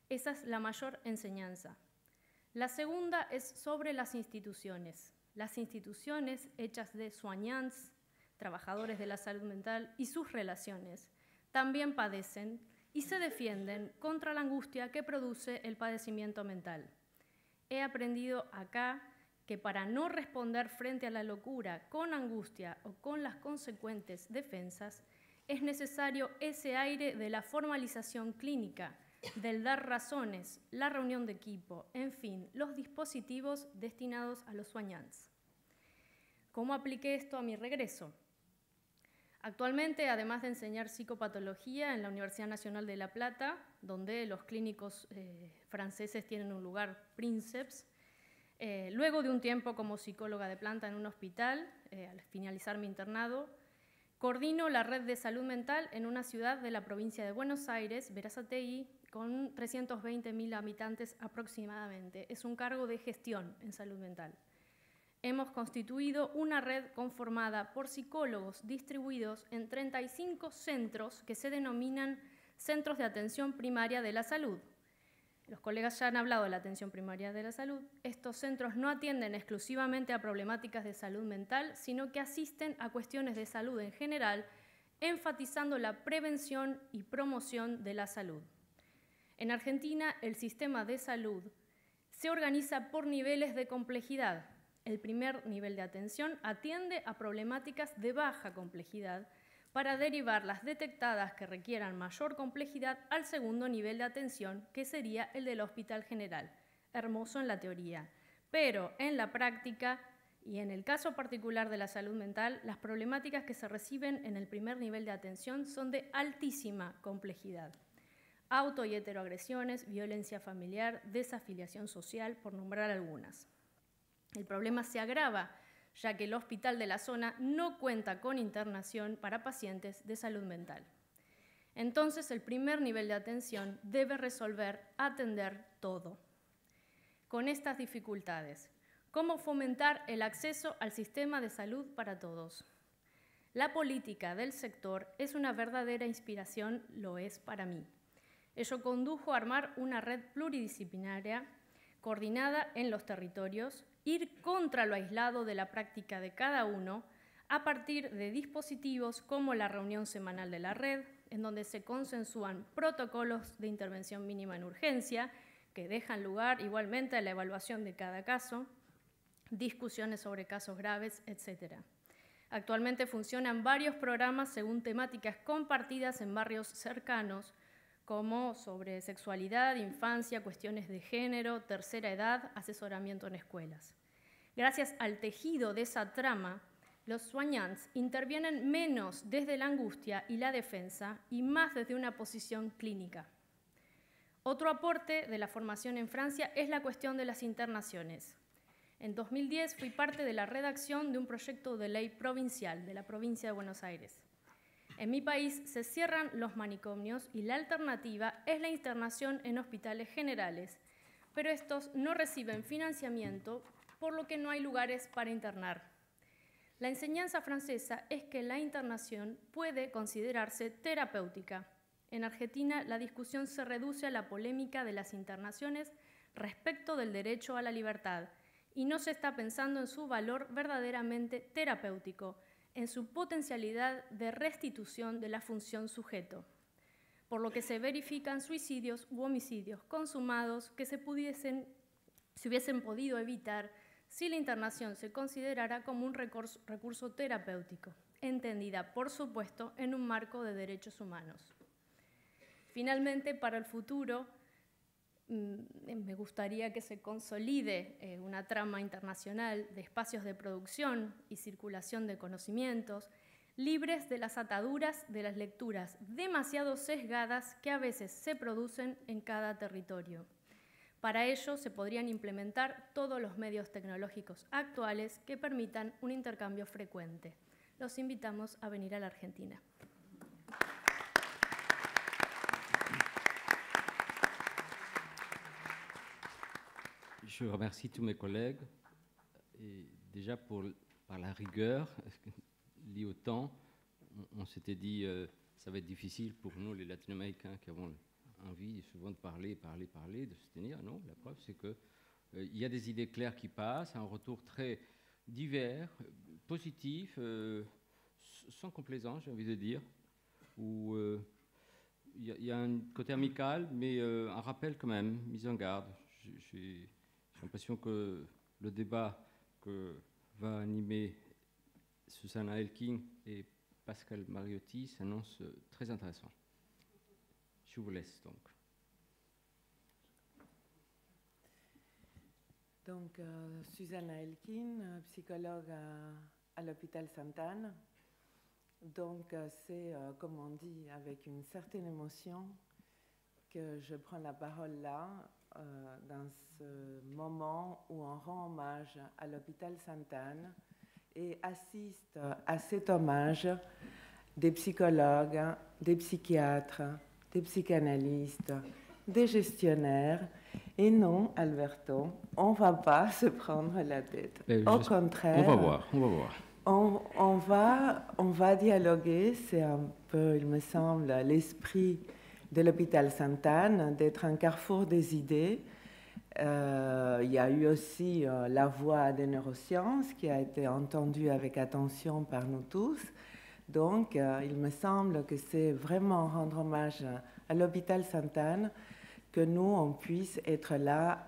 Esa es la mayor enseñanza. La segunda es sobre las instituciones. Las instituciones hechas de soignants, trabajadores de la salud mental, y sus relaciones también padecen y se defienden contra la angustia que produce el padecimiento mental. He aprendido acá que para no responder frente a la locura con angustia o con las consecuentes defensas, es necesario ese aire de la formalización clínica, del dar razones, la reunión de equipo, en fin, los dispositivos destinados a los soignants. ¿Cómo apliqué esto a mi regreso? Actualmente, además de enseñar psicopatología en la Universidad Nacional de La Plata, donde los clínicos franceses tienen un lugar princeps, luego de un tiempo como psicóloga de planta en un hospital, al finalizar mi internado, coordino la red de salud mental en una ciudad de la provincia de Buenos Aires, Berazategui, con 320.000 habitantes aproximadamente. Es un cargo de gestión en salud mental. Hemos constituido una red conformada por psicólogos distribuidos en 35 centros que se denominan Centros de Atención Primaria de la Salud. Los colegas ya han hablado de la atención primaria de la salud. Estos centros no atienden exclusivamente a problemáticas de salud mental, sino que asisten a cuestiones de salud en general, enfatizando la prevención y promoción de la salud. En Argentina, el sistema de salud se organiza por niveles de complejidad. El primer nivel de atención atiende a problemáticas de baja complejidad para derivar las detectadas que requieran mayor complejidad al segundo nivel de atención, que sería el del Hospital General. Hermoso en la teoría, pero en la práctica y en el caso particular de la salud mental, las problemáticas que se reciben en el primer nivel de atención son de altísima complejidad. Auto- y heteroagresiones, violencia familiar, desafiliación social, por nombrar algunas. El problema se agrava, ya que el hospital de la zona no cuenta con internación para pacientes de salud mental. Entonces, el primer nivel de atención debe atender todo. Con estas dificultades, ¿cómo fomentar el acceso al sistema de salud para todos? La política del sector es una verdadera inspiración, lo es para mí. Ello condujo a armar una red pluridisciplinaria coordinada en los territorios, ir contra lo aislado de la práctica de cada uno a partir de dispositivos como la reunión semanal de la red, en donde se consensúan protocolos de intervención mínima en urgencia, que dejan lugar igualmente a la evaluación de cada caso, discusiones sobre casos graves, etc. Actualmente funcionan varios programas según temáticas compartidas en barrios cercanos, como sobre sexualidad, infancia, cuestiones de género, tercera edad, asesoramiento en escuelas. Gracias al tejido de esa trama, los soignants intervienen menos desde la angustia y la defensa y más desde una posición clínica. Otro aporte de la formación en Francia es la cuestión de las internaciones. En 2010 fui parte de la redacción de un proyecto de ley provincial de la provincia de Buenos Aires. En mi país se cierran los manicomios y la alternativa es la internación en hospitales generales, pero estos no reciben financiamiento, por lo que no hay lugares para internar. La enseñanza francesa es que la internación puede considerarse terapéutica. En Argentina, la discusión se reduce a la polémica de las internaciones respecto del derecho a la libertad y no se está pensando en su valor verdaderamente terapéutico, en su potencialidad de restitución de la función sujeto, por lo que se verifican suicidios u homicidios consumados que se hubiesen podido evitar si la internación se considerara como un recurso terapéutico, entendida, por supuesto, en un marco de derechos humanos. Finalmente, para el futuro, me gustaría que se consolide una trama internacional de espacios de producción y circulación de conocimientos, libres de las ataduras de las lecturas demasiado sesgadas que a veces se producen en cada territorio. Para ello se podrían implementar todos los medios tecnológicos actuales que permitan un intercambio frecuente. Los invitamos a venir a la Argentina. Je remercie tous mes collègues, et déjà par la rigueur liée au temps. On s'était dit ça va être difficile pour nous les latino-américains qui avons envie souvent de parler, de se tenir. Non, la preuve c'est que il y a des idées claires qui passent, un retour très divers, positif, sans complaisance, j'ai envie de dire, où il y a un côté amical, mais un rappel quand même, mise en garde. J'ai l'impression que le débat que va animer Susanna Elking et Pascal Mariotti s'annonce très intéressant. Je vous laisse donc. Donc, Susanna Elking, psychologue à l'hôpital Sainte-Anne. Donc, c'est, comme on dit, avec une certaine émotion que je prends la parole là, dans ce moment où on rend hommage à l'hôpital Sainte-Anne et assiste à cet hommage des psychologues, des psychiatres, des psychanalystes, des gestionnaires. Et non, Alberto, on ne va pas se prendre la tête. Au contraire, on va voir. On va dialoguer. C'est un peu, il me semble, l'esprit de l'hôpital Sainte-Anne, d'être un carrefour des idées. Il y a eu aussi la voix des neurosciences qui a été entendue avec attention par nous tous. Donc, il me semble que c'est vraiment rendre hommage à l'hôpital Sainte-Anne que nous, on puisse être là,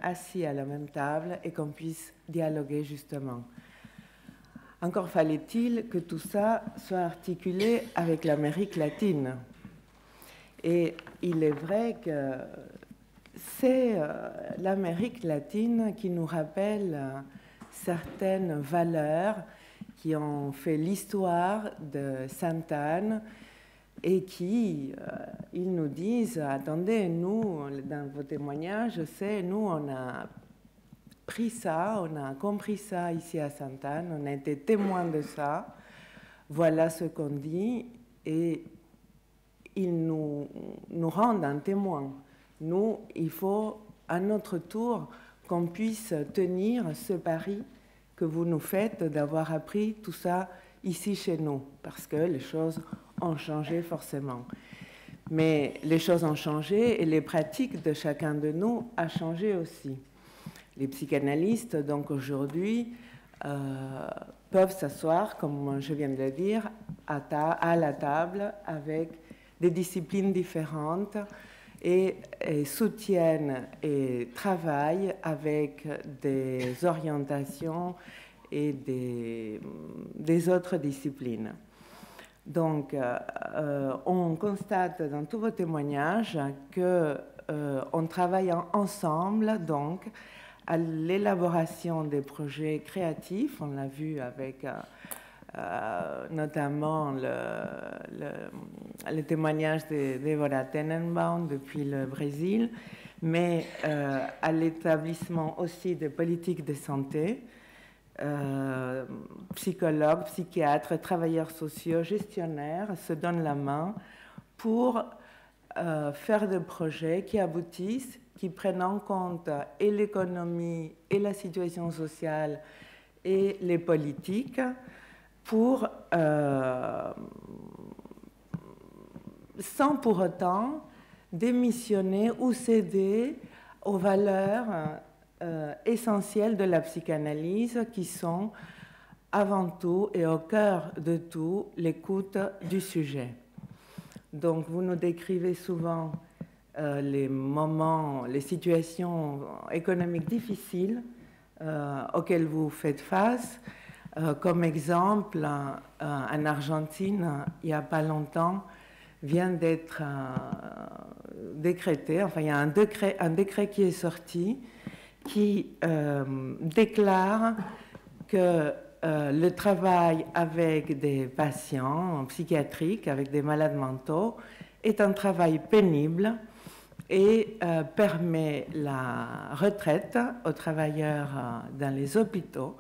assis à la même table et qu'on puisse dialoguer justement. Encore fallait-il que tout ça soit articulé avec l'Amérique latine. Et il est vrai que c'est l'Amérique latine qui nous rappelle certaines valeurs qui ont fait l'histoire de Sainte-Anne et qui, ils nous disent, attendez, nous, dans vos témoignages, je sais, nous, on a pris ça, on a compris ça ici à Sainte-Anne, on a été témoins de ça, voilà ce qu'on dit, et ils nous rendent un témoin. Nous, il faut à notre tour qu'on puisse tenir ce pari que vous nous faites d'avoir appris tout ça ici chez nous, parce que les choses ont changé forcément. Mais les choses ont changé et les pratiques de chacun de nous ont changé aussi. Les psychanalystes, donc aujourd'hui, peuvent s'asseoir, comme je viens de le dire, à la table avec des disciplines différentes et soutiennent et travaillent avec des orientations et des autres disciplines. Donc, on constate dans tous vos témoignages qu'on travaille ensemble donc, à l'élaboration des projets créatifs. On l'a vu avec notamment le témoignage de Deborah Tenenbaum depuis le Brésil, mais à l'établissement aussi de politiques de santé, psychologues, psychiatres, travailleurs sociaux, gestionnaires se donnent la main pour faire des projets qui aboutissent, qui prennent en compte et l'économie et la situation sociale et les politiques pour, sans pour autant démissionner ou céder aux valeurs essentielles de la psychanalyse qui sont avant tout et au cœur de tout l'écoute du sujet. Donc vous nous décrivez souvent les moments, les situations économiques difficiles auxquelles vous faites face. Comme exemple, en Argentine, il n'y a pas longtemps, vient d'être décrété, enfin il y a un décret qui est sorti qui déclare que le travail avec des patients psychiatriques, avec des malades mentaux, est un travail pénible et permet la retraite aux travailleurs dans les hôpitaux.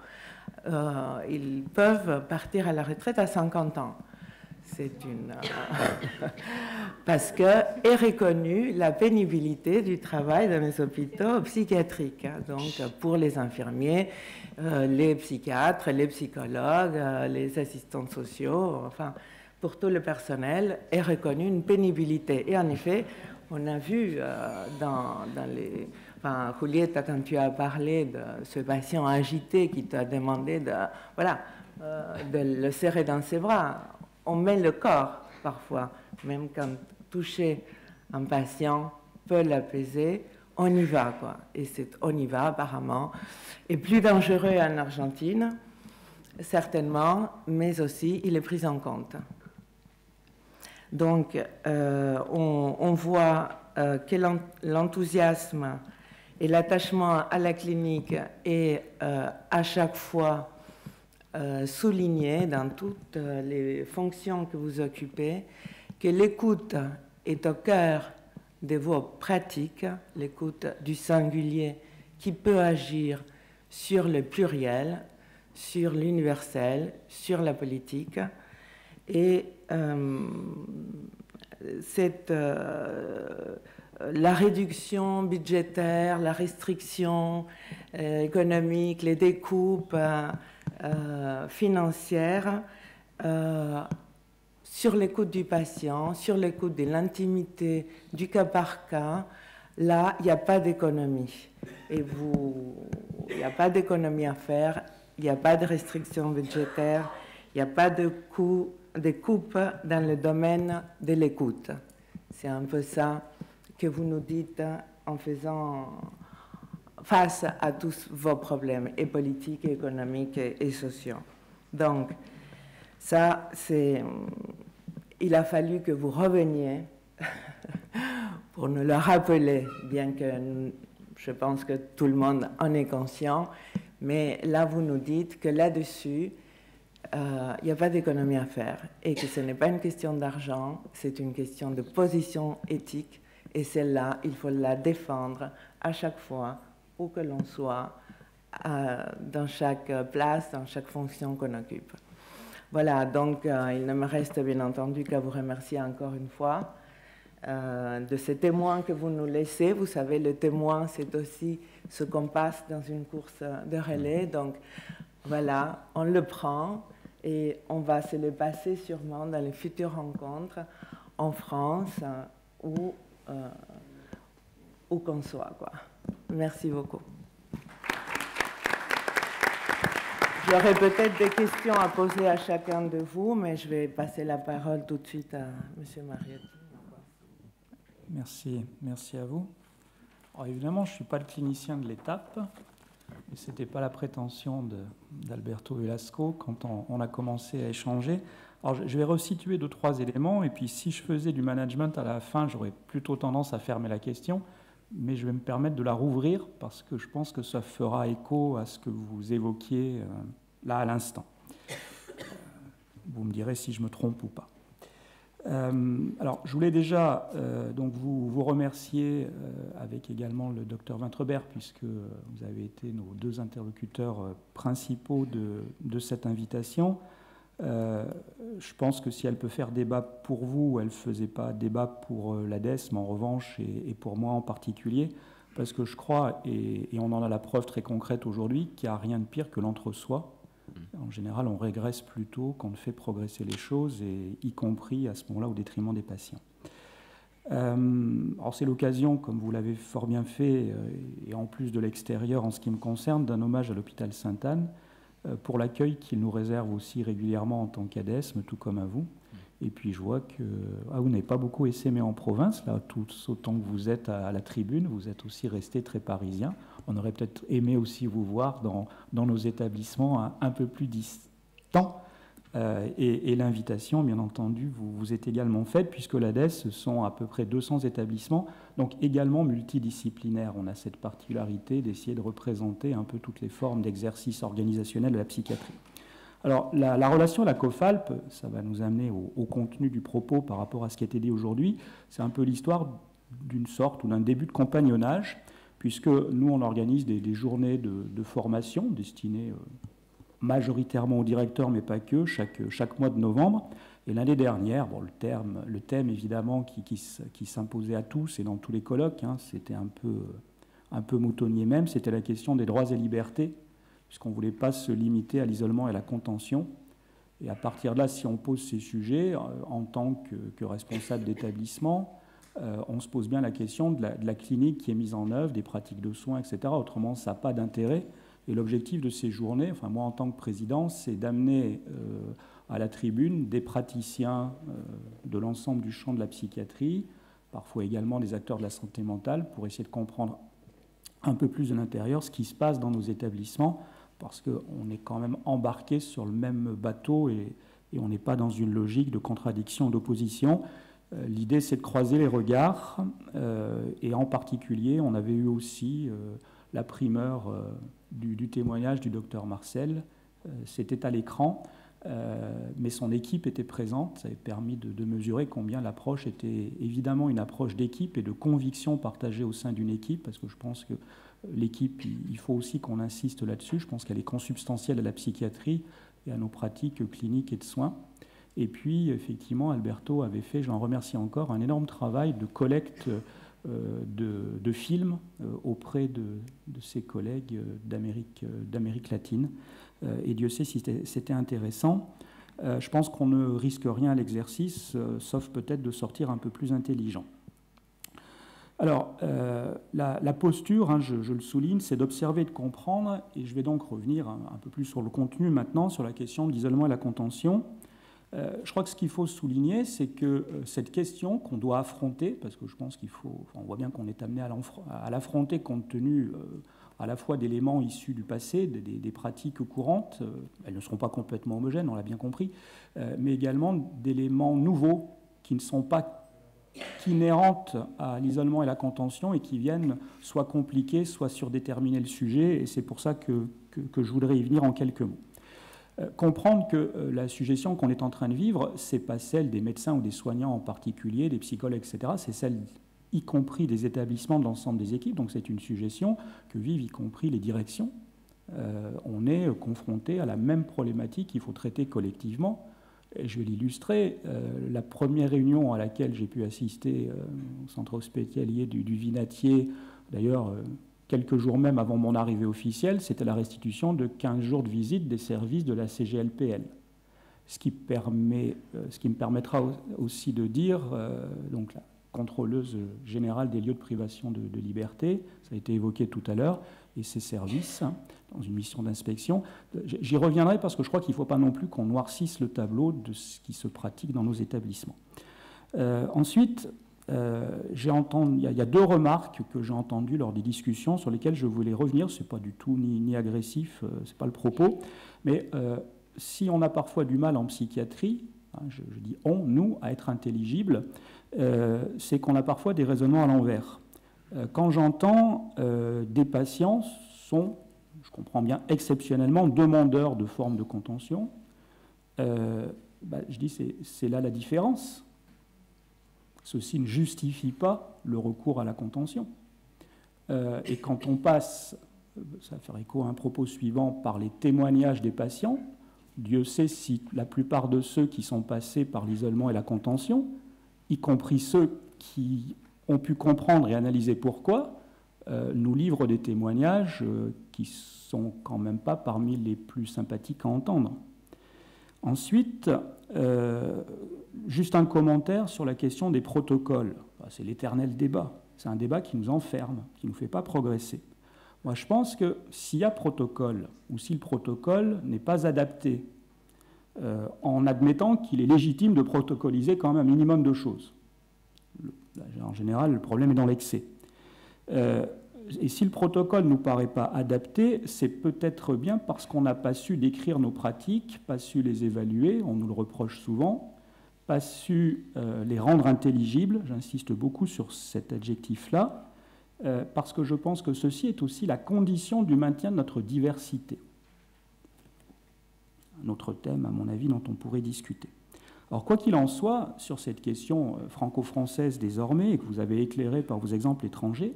Ils peuvent partir à la retraite à 50 ans. C'est une... parce que est reconnue la pénibilité du travail dans les hôpitaux psychiatriques. Donc, pour les infirmiers, les psychiatres, les psychologues, les assistants sociaux, enfin, pour tout le personnel, est reconnue une pénibilité. Et en effet, on a vu dans les... Enfin, Julieta, quand tu as parlé de ce patient agité qui t'a demandé de le serrer dans ses bras, on met le corps parfois, même quand toucher un patient peut l'apaiser, on y va, quoi. Et on y va apparemment. Et plus dangereux en Argentine, certainement, mais aussi il est pris en compte. Donc, on voit que l'enthousiasme et l'attachement à la clinique est à chaque fois souligné dans toutes les fonctions que vous occupez, que l'écoute est au cœur de vos pratiques, l'écoute du singulier qui peut agir sur le pluriel, sur l'universel, sur la politique. Et la réduction budgétaire, la restriction économique, les découpes financières sur l'écoute du patient, sur l'écoute de l'intimité, du cas par cas, là, il n'y a pas d'économie. Et il n'y a pas d'économie à faire, il n'y a pas de restriction budgétaire, il n'y a pas de coupes dans le domaine de l'écoute. C'est un peu ça que vous nous dites en faisant face à tous vos problèmes, et politiques, et économiques, et sociaux. Donc, ça, il a fallu que vous reveniez pour nous le rappeler, bien que je pense que tout le monde en est conscient, mais là, vous nous dites que là-dessus, il n'y a pas d'économie à faire, et que ce n'est pas une question d'argent, c'est une question de position éthique, et celle-là, il faut la défendre à chaque fois, où que l'on soit, dans chaque place, dans chaque fonction qu'on occupe. Voilà, donc il ne me reste bien entendu qu'à vous remercier encore une fois de ces témoins que vous nous laissez. Vous savez, le témoin, c'est aussi ce qu'on passe dans une course de relais. Donc voilà, on le prend et on va se le passer sûrement dans les futures rencontres en France ou où qu'on soit, quoi. Merci beaucoup. J'aurais peut-être des questions à poser à chacun de vous, mais je vais passer la parole tout de suite à M. Mariotti. Merci à vous. Alors évidemment, je ne suis pas le clinicien de l'étape, et ce n'était pas la prétention d'Alberto Velasco quand on a commencé à échanger. Alors je vais resituer 2 ou 3 éléments, et puis si je faisais du management à la fin, j'aurais plutôt tendance à fermer la question, mais je vais me permettre de la rouvrir parce que je pense que ça fera écho à ce que vous évoquiez là à l'instant. Vous me direz si je me trompe ou pas. Alors, je voulais déjà donc vous remercier avec également le docteur Vintrebert, puisque vous avez été nos 2 interlocuteurs principaux de cette invitation. Je pense que si elle peut faire débat pour vous, elle ne faisait pas débat pour l'ADES, mais en revanche, et pour moi en particulier, parce que je crois, et on en a la preuve très concrète aujourd'hui, qu'il n'y a rien de pire que l'entre-soi. En général, on régresse plutôt qu'on ne fait progresser les choses, et y compris à ce moment-là au détriment des patients. Alors c'est l'occasion, comme vous l'avez fort bien fait, et en plus de l'extérieur en ce qui me concerne, d'un hommage à l'hôpital Sainte-Anne pour l'accueil qu'il nous réserve aussi régulièrement en tant qu'ADESM, tout comme à vous. Et puis je vois que vous n'avez pas beaucoup essaimé en province, là, tout autant que vous êtes à la tribune, vous êtes aussi resté très parisien. On aurait peut-être aimé aussi vous voir dans nos établissements un peu plus distants. Et l'invitation, bien entendu, vous est également faite, puisque l'ADES, ce sont à peu près 200 établissements, donc également multidisciplinaires. On a cette particularité d'essayer de représenter un peu toutes les formes d'exercice organisationnel de la psychiatrie. Alors, la relation à la COFALP, ça va nous amener au contenu du propos par rapport à ce qui a été dit aujourd'hui. C'est un peu l'histoire d'une sorte ou d'un début de compagnonnage, puisque nous, on organise des journées de formation destinées majoritairement aux directeurs, mais pas que, chaque mois de novembre. Et l'année dernière, bon, le thème évidemment qui s'imposait à tous et dans tous les colloques, hein, c'était un peu moutonnier même, c'était la question des droits et libertés, puisqu'on ne voulait pas se limiter à l'isolement et à la contention. Et à partir de là, si on pose ces sujets, en tant que responsable d'établissement, on se pose bien la question de la clinique qui est mise en œuvre, des pratiques de soins, etc. Autrement, ça n'a pas d'intérêt. Et l'objectif de ces journées, enfin moi en tant que président, c'est d'amener à la tribune des praticiens de l'ensemble du champ de la psychiatrie, parfois également des acteurs de la santé mentale, pour essayer de comprendre un peu plus de l'intérieur ce qui se passe dans nos établissements, parce qu'on est quand même embarqué sur le même bateau et on n'est pas dans une logique de contradiction, d'opposition. L'idée, c'est de croiser les regards, et en particulier, on avait eu aussi la primeur du témoignage du docteur Marcel. C'était à l'écran, mais son équipe était présente. Ça avait permis de mesurer combien l'approche était évidemment une approche d'équipe et de conviction partagée au sein d'une équipe, parce que je pense que l'équipe, il faut aussi qu'on insiste là-dessus. Je pense qu'elle est consubstantielle à la psychiatrie et à nos pratiques cliniques et de soins. Et puis, effectivement, Alberto avait fait, j'en remercie encore, un énorme travail de collecte de films auprès de ses collègues d'Amérique latine. Et Dieu sait si c'était intéressant. Je pense qu'on ne risque rien à l'exercice, sauf peut-être de sortir un peu plus intelligent. Alors, la posture, hein, je le souligne, c'est d'observer et de comprendre, et je vais donc revenir un peu plus sur le contenu maintenant, sur la question de l'isolement et la contention. Je crois que ce qu'il faut souligner, c'est que cette question qu'on doit affronter, parce que je pense qu'il faut, on voit bien qu'on est amené à l'affronter compte tenu à la fois d'éléments issus du passé, des pratiques courantes, elles ne seront pas complètement homogènes, on l'a bien compris, mais également d'éléments nouveaux qui ne sont pas inhérentes à l'isolement et la contention et qui viennent soit compliquer, soit surdéterminer le sujet, et c'est pour ça que je voudrais y venir en quelques mots. Comprendre que la suggestion qu'on est en train de vivre, ce n'est pas celle des médecins ou des soignants en particulier, des psychologues, etc., c'est celle y compris des établissements de l'ensemble des équipes, donc c'est une suggestion que vivent y compris les directions. On est confronté à la même problématique qu'il faut traiter collectivement. Et je vais l'illustrer. La première réunion à laquelle j'ai pu assister au centre hospitalier du Vinatier, d'ailleurs quelques jours même avant mon arrivée officielle, c'était la restitution de 15 jours de visite des services de la CGLPL. Ce qui me permettra aussi de dire, donc la contrôleuse générale des lieux de privation de liberté, ça a été évoqué tout à l'heure, et ses services, hein, dans une mission d'inspection. J'y reviendrai parce que je crois qu'il ne faut pas non plus qu'on noircisse le tableau de ce qui se pratique dans nos établissements. Ensuite, il y a deux remarques que j'ai entendues lors des discussions sur lesquelles je voulais revenir. Ce n'est pas du tout ni agressif, ce n'est pas le propos, mais si on a parfois du mal en psychiatrie, hein, je dis on, nous, à être intelligible, c'est qu'on a parfois des raisonnements à l'envers. Quand j'entends des patients sont, je comprends bien, exceptionnellement demandeurs de formes de contention, je dis c'est là la différence. Ceci ne justifie pas le recours à la contention. Et quand on passe, ça fait écho à un propos suivant, par les témoignages des patients, Dieu sait si la plupart de ceux qui sont passés par l'isolement et la contention, y compris ceux qui ont pu comprendre et analyser pourquoi, nous livrent des témoignages qui sont quand même pas parmi les plus sympathiques à entendre. Ensuite, juste un commentaire sur la question des protocoles. c'est l'éternel débat. C'est un débat qui nous enferme, qui ne nous fait pas progresser. Moi, je pense que s'il y a protocole, ou si le protocole n'est pas adapté, en admettant qu'il est légitime de protocoliser quand même un minimum de choses. En général, le problème est dans l'excès. Et si le protocole ne nous paraît pas adapté, c'est peut-être bien parce qu'on n'a pas su décrire nos pratiques, pas su les évaluer, on nous le reproche souvent, pas su les rendre intelligibles, j'insiste beaucoup sur cet adjectif-là, parce que je pense que ceci est aussi la condition du maintien de notre diversité. Un autre thème, à mon avis, dont on pourrait discuter. Alors, quoi qu'il en soit, sur cette question franco-française désormais, et que vous avez éclairée par vos exemples étrangers,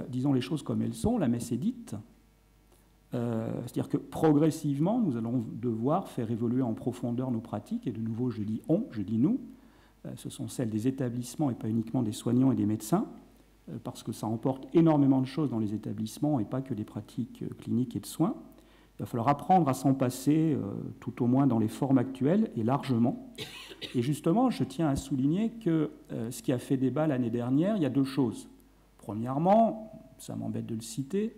disons les choses comme elles sont, la messe est dite. C'est-à-dire que progressivement, nous allons devoir faire évoluer en profondeur nos pratiques, et de nouveau, je dis on, je dis nous, ce sont celles des établissements et pas uniquement des soignants et des médecins, parce que ça emporte énormément de choses dans les établissements et pas que des pratiques cliniques et de soins. Il va falloir apprendre à s'en passer, tout au moins dans les formes actuelles, et largement. Et justement, je tiens à souligner que ce qui a fait débat l'année dernière, il y a deux choses. Premièrement, ça m'embête de le citer,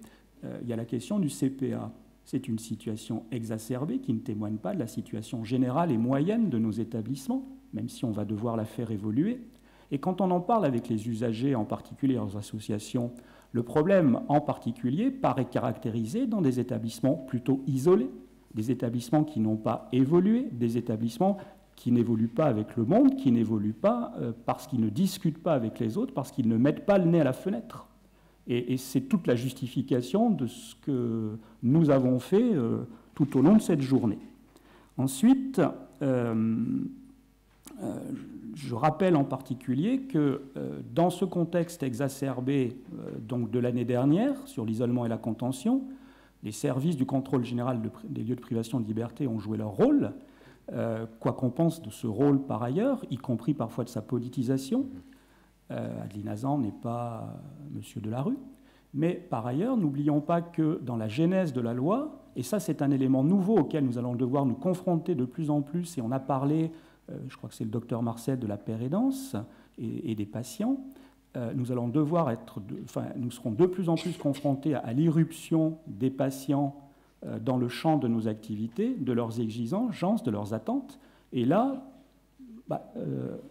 il y a la question du CPA. C'est une situation exacerbée qui ne témoigne pas de la situation générale et moyenne de nos établissements, même si on va devoir la faire évoluer. Et quand on en parle avec les usagers, en particulier leurs associations, le problème en particulier paraît caractérisé dans des établissements plutôt isolés, des établissements qui n'ont pas évolué, des établissements qui n'évoluent pas avec le monde, qui n'évoluent pas parce qu'ils ne discutent pas avec les autres, parce qu'ils ne mettent pas le nez à la fenêtre. Et c'est toute la justification de ce que nous avons fait tout au long de cette journée. Ensuite, je rappelle en particulier que dans ce contexte exacerbé donc de l'année dernière, sur l'isolement et la contention, les services du contrôle général des lieux de privation de liberté ont joué leur rôle, quoi qu'on pense de ce rôle par ailleurs, y compris parfois de sa politisation. Adeline Hazan n'est pas monsieur de la rue, mais par ailleurs, n'oublions pas que dans la genèse de la loi, et ça c'est un élément nouveau auquel nous allons devoir nous confronter de plus en plus, et on a parlé, je crois que c'est le docteur Marcel, de la pérédance et des patients, nous serons de plus en plus confrontés à l'irruption des patients dans le champ de nos activités, de leurs exigences, de leurs attentes, et là,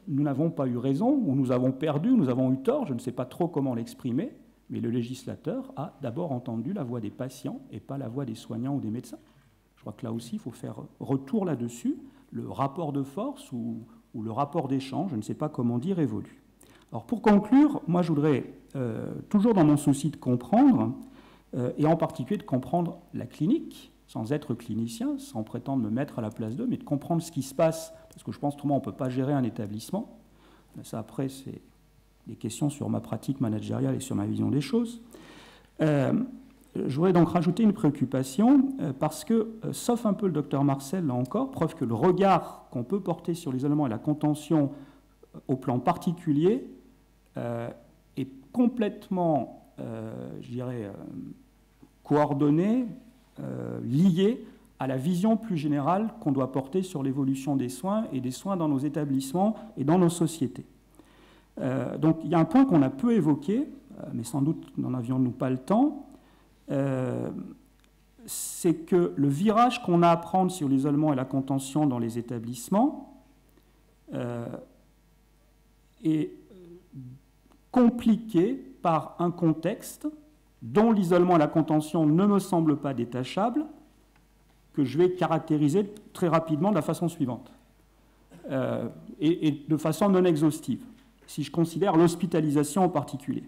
nous n'avons pas eu raison, ou nous avons perdu, nous avons eu tort, je ne sais pas trop comment l'exprimer, mais le législateur a d'abord entendu la voix des patients et pas la voix des soignants ou des médecins. Je crois que là aussi, il faut faire retour là-dessus. Le rapport de force ou le rapport d'échange, je ne sais pas comment dire, évolue. Alors pour conclure, moi je voudrais, toujours dans mon souci de comprendre, et en particulier de comprendre la clinique, sans être clinicien, sans prétendre me mettre à la place d'eux, mais de comprendre ce qui se passe, parce que je pense autrement on ne peut pas gérer un établissement. Ça après c'est des questions sur ma pratique managériale et sur ma vision des choses. Je voudrais donc rajouter une préoccupation, parce que, sauf un peu le docteur Marcel, là encore, preuve que le regard qu'on peut porter sur l'isolement et la contention au plan particulier est complètement, je dirais, coordonné, lié à la vision plus générale qu'on doit porter sur l'évolution des soins et des soins dans nos établissements et dans nos sociétés. Donc il y a un point qu'on a peu évoqué, mais sans doute n'en avions-nous pas le temps, c'est que le virage qu'on a à prendre sur l'isolement et la contention dans les établissements est compliqué par un contexte dont l'isolement et la contention ne me semblent pas détachables, que je vais caractériser très rapidement de la façon suivante, et de façon non exhaustive, si je considère l'hospitalisation en particulier.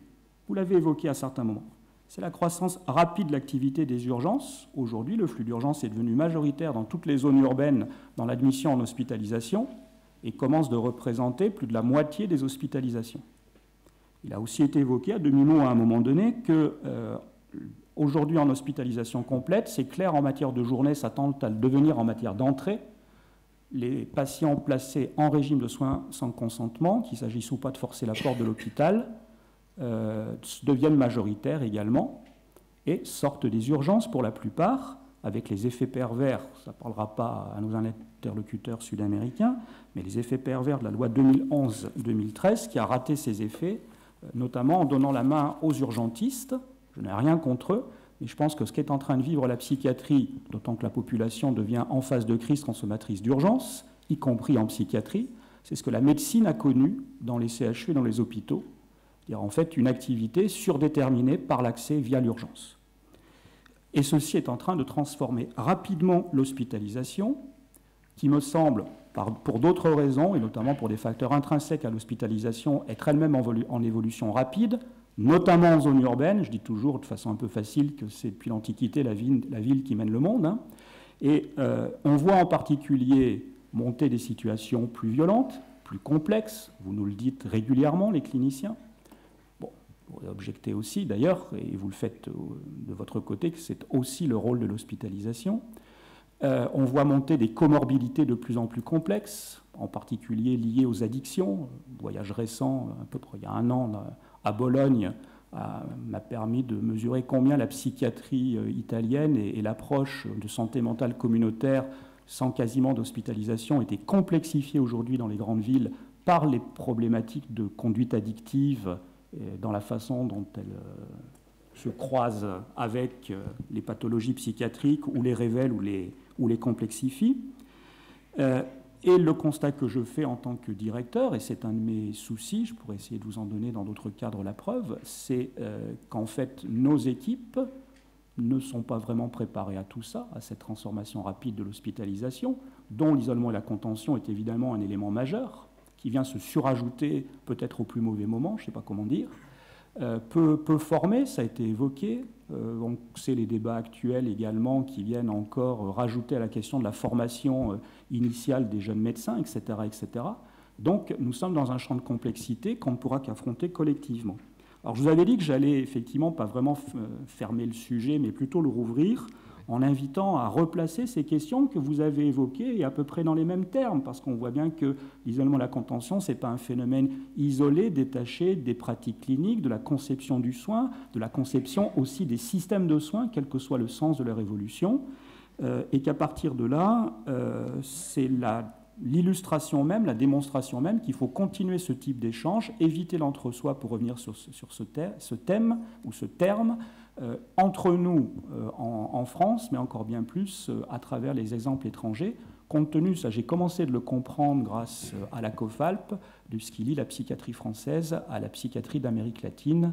Vous l'avez évoqué à certains moments. C'est la croissance rapide de l'activité des urgences. Aujourd'hui, le flux d'urgence est devenu majoritaire dans toutes les zones urbaines dans l'admission en hospitalisation et commence de représenter plus de la moitié des hospitalisations. Il a aussi été évoqué à demi-mot à un moment donné que aujourd'hui en hospitalisation complète, c'est clair en matière de journée, ça tend à le devenir en matière d'entrée. Les patients placés en régime de soins sans consentement, qu'il s'agisse ou pas de forcer la porte de l'hôpital, deviennent majoritaires également et sortent des urgences pour la plupart avec les effets pervers, ça ne parlera pas à nos interlocuteurs sud-américains, mais les effets pervers de la loi 2011-2013 qui a raté ses effets, notamment en donnant la main aux urgentistes. Je n'ai rien contre eux, mais je pense que ce qu'est en train de vivre la psychiatrie, d'autant que la population devient en phase de crise consommatrice d'urgence, y compris en psychiatrie, c'est ce que la médecine a connu dans les CHU et dans les hôpitaux, c'est-à-dire en fait une activité surdéterminée par l'accès via l'urgence. Et ceci est en train de transformer rapidement l'hospitalisation, qui me semble, pour d'autres raisons, et notamment pour des facteurs intrinsèques à l'hospitalisation, être elle-même en évolution rapide, notamment en zone urbaine. Je dis toujours de façon un peu facile que c'est depuis l'Antiquité la ville qui mène le monde. Hein. Et on voit en particulier monter des situations plus violentes, plus complexes. Vous nous le dites régulièrement, les cliniciens. Bon, vous pourrez objecter aussi, d'ailleurs, et vous le faites de votre côté, que c'est aussi le rôle de l'hospitalisation. On voit monter des comorbidités de plus en plus complexes, en particulier liées aux addictions. Un voyage récent, à peu près il y a un an, à Bologne, m'a permis de mesurer combien la psychiatrie italienne et l'approche de santé mentale communautaire sans quasiment d'hospitalisation était complexifiée aujourd'hui dans les grandes villes par les problématiques de conduite addictive dans la façon dont elles se croisent avec les pathologies psychiatriques ou les révèlent ou les complexifient. Et le constat que je fais en tant que directeur, et c'est un de mes soucis, je pourrais essayer de vous en donner dans d'autres cadres la preuve, c'est qu'en fait nos équipes ne sont pas vraiment préparées à tout ça, à cette transformation rapide de l'hospitalisation, dont l'isolement et la contention est évidemment un élément majeur, qui vient se surajouter peut-être au plus mauvais moment, je ne sais pas comment dire, peu formé, ça a été évoqué. On sait les débats actuels également qui viennent encore rajouter à la question de la formation initiale des jeunes médecins, etc., etc. Donc nous sommes dans un champ de complexité qu'on ne pourra qu'affronter collectivement. Alors je vous avais dit que j'allais effectivement pas vraiment fermer le sujet, mais plutôt le rouvrir, en invitant à replacer ces questions que vous avez évoquées et à peu près dans les mêmes termes, parce qu'on voit bien que l'isolement et la contention, ce n'est pas un phénomène isolé, détaché des pratiques cliniques, de la conception du soin, de la conception aussi des systèmes de soins, quel que soit le sens de leur évolution, et qu'à partir de là, c'est l'illustration même, la démonstration même qu'il faut continuer ce type d'échange, éviter l'entre-soi pour revenir sur ce thème ou ce terme, entre nous en France, mais encore bien plus à travers les exemples étrangers, compte tenu, ça j'ai commencé de le comprendre grâce à la COFALP, de ce qui lie la psychiatrie française à la psychiatrie d'Amérique latine,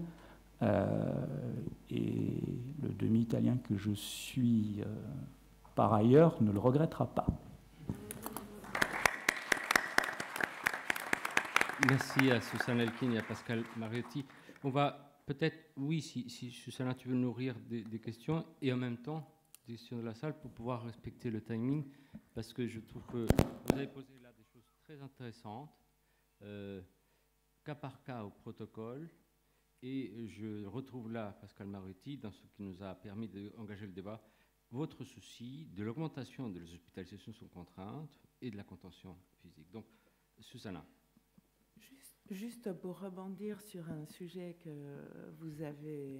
et le demi-italien que je suis par ailleurs ne le regrettera pas. Merci à Susanna Elkin et à Pascal Mariotti. On va peut-être, oui, si Susanna, tu veux nourrir des questions, et en même temps, des questions de la salle pour pouvoir respecter le timing, parce que je trouve que vous avez posé là des choses très intéressantes, cas par cas au protocole, et je retrouve là, Pascal Mariotti, dans ce qui nous a permis d'engager le débat, votre souci de l'augmentation de les hospitalisations sous contrainte et de la contention physique. Donc, Susanna. Juste pour rebondir sur un sujet que vous avez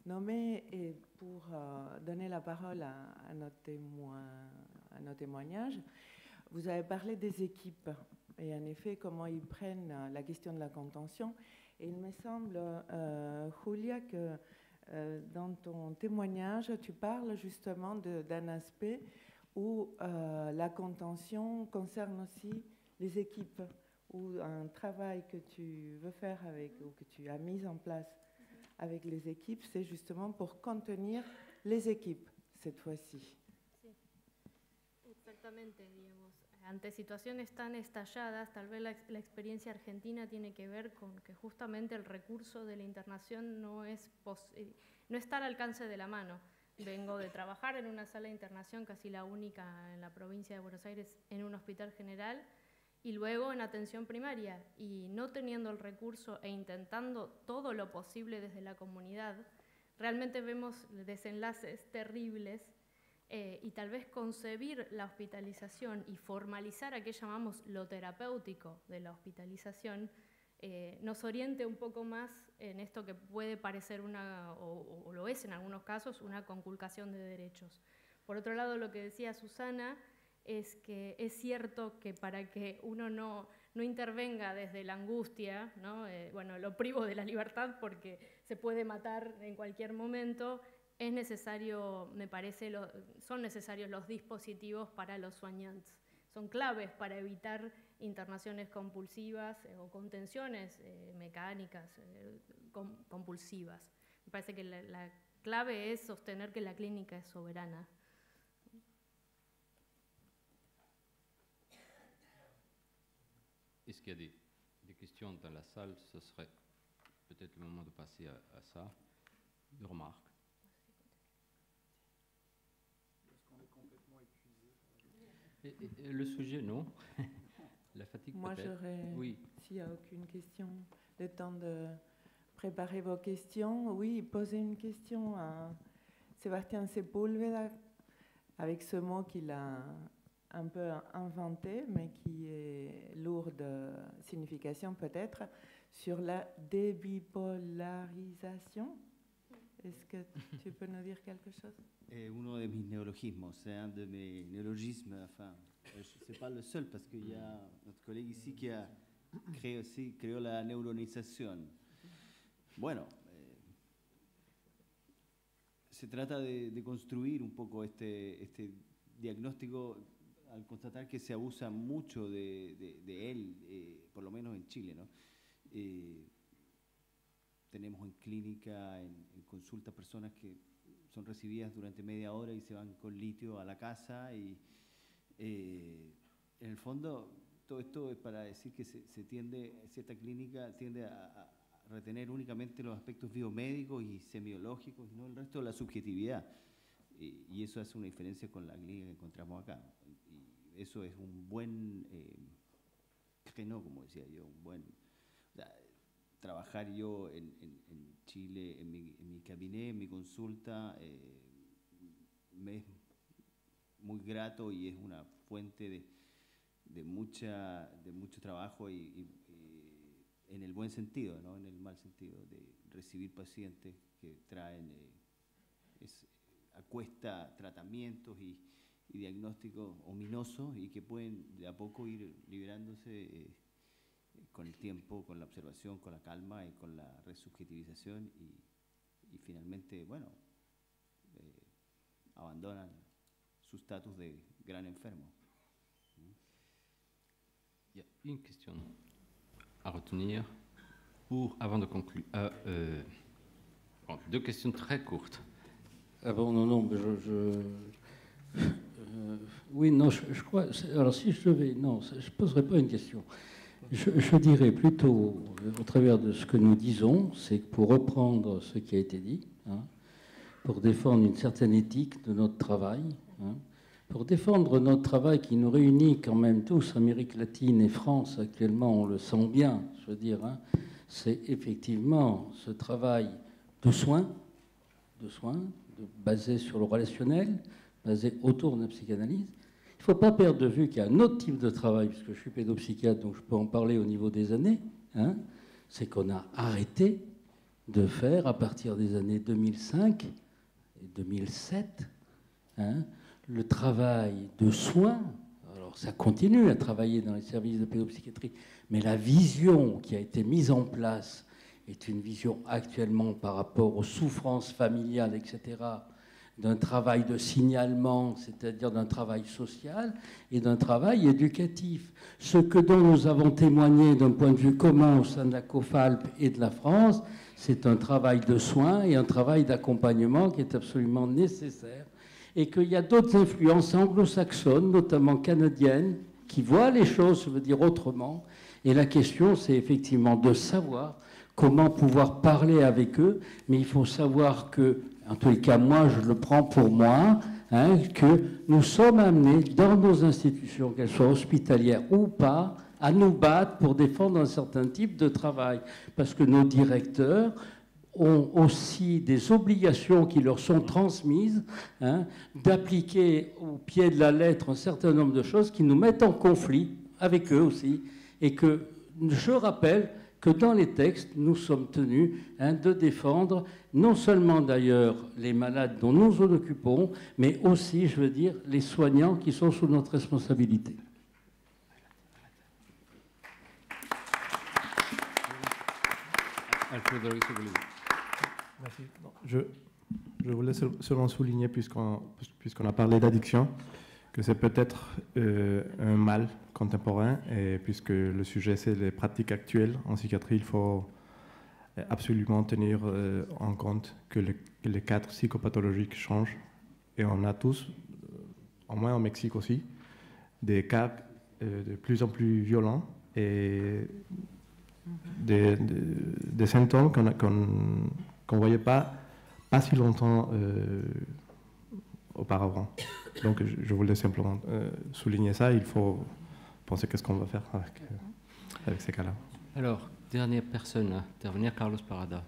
nommé et pour donner la parole à nos témoignages, vous avez parlé des équipes et en effet comment ils prennent la question de la contention. Et il me semble, Julia, que dans ton témoignage, tu parles justement d'un aspect où la contention concerne aussi les équipes, ou un travail que tu veux faire ou que tu as mis en place avec les équipes, c'est justement pour contenir les équipes cette fois-ci. Sí, exactamente, digamos. Ante situaciones tan estalladas, tal vez la experiencia argentina tiene que ver con que justamente el recurso de la internación no está al alcance de la mano. Vengo de trabajar en una sala de internación, casi la única en la provincia de Buenos Aires, en un hospital general, y luego en atención primaria, y no teniendo el recurso e intentando todo lo posible desde la comunidad, realmente vemos desenlaces terribles, y tal vez concebir la hospitalización y formalizar a qué llamamos lo terapéutico de la hospitalización nos oriente un poco más en esto que puede parecer o lo es en algunos casos, una conculcación de derechos. Por otro lado, lo que decía Susana es que es cierto que para que uno no intervenga desde la angustia, ¿no? Bueno, lo privo de la libertad porque se puede matar en cualquier momento, es necesario, me parece, son necesarios los dispositivos para los soignants. Son claves para evitar internaciones compulsivas o contenciones mecánicas compulsivas. Me parece que la clave es sostener que la clínica es soberana. Est-ce qu'il y a des questions dans la salle? Ce serait peut-être le moment de passer à ça. Des remarques? Est-ce qu'on est complètement épuisé? Le sujet, non. La fatigue peut-être. Moi, j'aurais, oui. S'il n'y a aucune question, le temps de préparer vos questions. Oui, poser une question à Sébastien Sepúlveda avec ce mot qu'il a un peu inventé, mais qui est lourd de signification peut-être, sur la débipolarisation. Est-ce que tu peux nous dire quelque chose? Uno de mis néologismos, c'est un de mes néologismes, enfin, c'est pas le seul, parce qu'il y a notre collègue ici qui a créé la neuronización. Bueno, se trata de construir un poco este diagnóstico al constatar que se abusa mucho de él, por lo menos en Chile, ¿no? Tenemos en clínica, en consulta, personas que son recibidas durante media hora y se van con litio a la casa y en el fondo todo esto es para decir que cierta clínica tiende a retener únicamente los aspectos biomédicos y semiológicos y no el resto de la subjetividad. Y eso hace una diferencia con la clínica que encontramos acá. Y eso es un buen créneau, como decía yo, un buen... O sea, trabajar yo en Chile, en mi cabinet, en mi consulta, me es muy grato y es una fuente de mucho trabajo y en el buen sentido, no en el mal sentido, de recibir pacientes que traen, acuesta tratamientos y diagnósticos ominosos y que pueden de a poco ir liberándose con el tiempo, con la observación, con la calma y con la resubjetivización y finalmente, bueno, abandonan su estatus de gran enfermo. Il y a une question à retenir avant de conclure. Bon, deux questions très courtes. Ah bon, non, oui, non, je crois... Alors si je devais... Non, je ne poserai pas une question. Je dirais plutôt, au travers de ce que nous disons, c'est que pour reprendre ce qui a été dit, hein, pour défendre une certaine éthique de notre travail, hein, pour défendre notre travail qui nous réunit quand même tous, Amérique latine et France actuellement, on le sent bien, je veux dire, hein, c'est effectivement ce travail de soins, basé sur le relationnel, basé autour de la psychanalyse. Il ne faut pas perdre de vue qu'il y a un autre type de travail, puisque je suis pédopsychiatre, donc je peux en parler au niveau des années, hein, c'est qu'on a arrêté de faire, à partir des années 2005 et 2007, hein, le travail de soins. Alors ça continue à travailler dans les services de pédopsychiatrie, mais la vision qui a été mise en place est une vision actuellement par rapport aux souffrances familiales, etc., d'un travail de signalement, c'est-à-dire d'un travail social et d'un travail éducatif. Ce dont nous avons témoigné d'un point de vue commun au sein de la COFALP et de la France, c'est un travail de soins et un travail d'accompagnement qui est absolument nécessaire et qu'il y a d'autres influences anglo-saxonnes, notamment canadiennes, qui voient les choses, je veux dire, autrement. Et la question, c'est effectivement de savoir comment pouvoir parler avec eux, mais il faut savoir que, en tous les cas, moi, je le prends pour moi, hein, que nous sommes amenés dans nos institutions, qu'elles soient hospitalières ou pas, à nous battre pour défendre un certain type de travail. Parce que nos directeurs ont aussi des obligations qui leur sont transmises, hein, d'appliquer au pied de la lettre un certain nombre de choses qui nous mettent en conflit avec eux aussi. Et que, je rappelle que dans les textes, nous sommes tenus de défendre non seulement d'ailleurs les malades dont nous nous occupons, mais aussi, je veux dire, les soignants qui sont sous notre responsabilité. Merci. Je voulais seulement souligner, puisqu'on a parlé d'addiction, que c'est peut-être un mal contemporain, et puisque le sujet c'est les pratiques actuelles en psychiatrie, il faut absolument tenir en compte que les cadres psychopathologiques changent, et on a tous, au moins au Mexique aussi, des cas de plus en plus violents et des symptômes qu'on ne voyait pas si longtemps auparavant. Donc je voulais simplement souligner ça. Il faut penser qu'est-ce qu'on va faire avec ces cas-là. Alors, dernière personne à intervenir, Carlos Parada.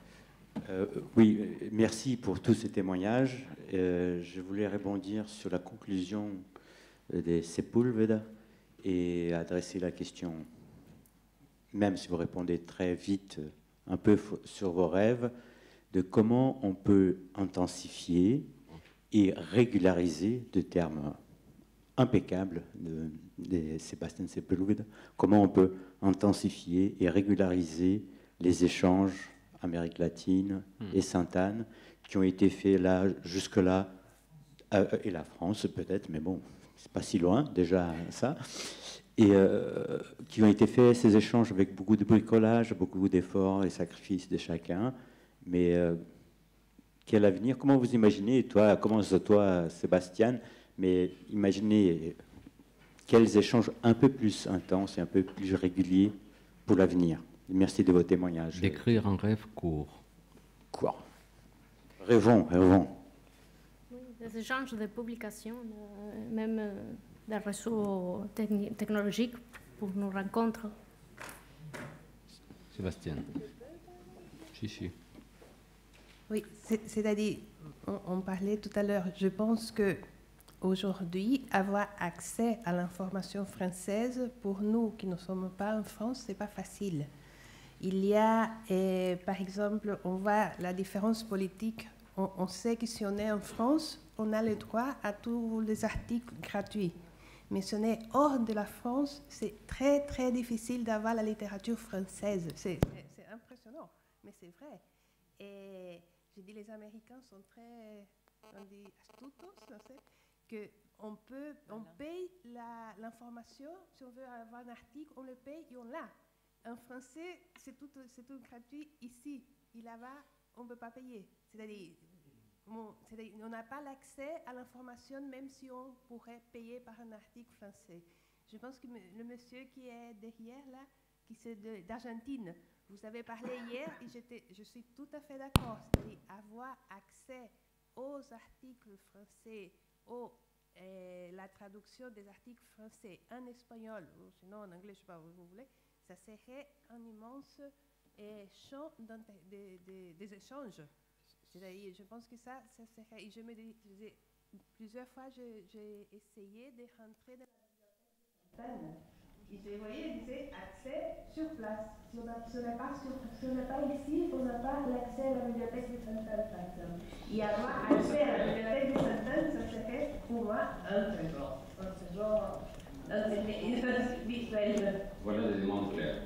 Oui, merci pour tous ces témoignages. Je voulais rebondir sur la conclusion des Sepúlveda et adresser la question, même si vous répondez très vite, un peu sur vos rêves, de comment on peut intensifier et régulariser, de termes impeccables de Sébastien Sepúlveda, comment on peut intensifier et régulariser les échanges Amérique latine et Sainte-Anne qui ont été faits là, jusque-là, et la France peut-être, mais bon, c'est pas si loin déjà ça, et qui ont été faits, ces échanges, avec beaucoup de bricolage, beaucoup d'efforts et sacrifices de chacun, mais quel avenir, comment vous imaginez, et toi, commence toi Sébastien, mais imaginez quels échanges un peu plus intenses et un peu plus réguliers pour l'avenir. Merci de vos témoignages. D'écrire un rêve court. Quoi? Rêvons, rêvons. Oui, des échanges de publications, même des réseaux technologiques pour nos rencontres. Sébastien. Si. Oui, c'est-à-dire, on parlait tout à l'heure, je pense que aujourd'hui, avoir accès à l'information française, pour nous qui ne sommes pas en France, c'est pas facile. Il y a, par exemple, on voit la différence politique. On sait que si on est en France, on a le droit à tous les articles gratuits. Mais si on est hors de la France, c'est très, très difficile d'avoir la littérature française. C'est impressionnant, mais c'est vrai. Et je dis, les Américains sont très, on dit, astutos, qu'on paye l'information. Si on veut avoir un article, on le paye et on l'a. En français, c'est tout gratuit ici. Et là-bas, on ne peut pas payer. C'est-à-dire, on n'a pas l'accès à l'information, même si on pourrait payer par un article français. Je pense que le monsieur qui est derrière, là, qui c'est d'Argentine, vous avez parlé hier et je suis tout à fait d'accord. C'est-à-dire avoir accès aux articles français, la traduction des articles français en espagnol, ou sinon en anglais, je ne sais pas où vous voulez, ça serait un immense champ des échanges. C'est-à-dire, je pense que ça serait... Et je me disais, plusieurs fois, j'ai essayé de rentrer dans la bibliothèque. Et je voyais, je disais, accès sur place. Si on n'est pas ici, on n'a pas l'accès à la bibliothèque de Sainte-Anne, par exemple. Et avoir accès à la bibliothèque de Sainte-Anne, ça serait pour moi un trésor. Virtuel. Voilà des éléments clairs.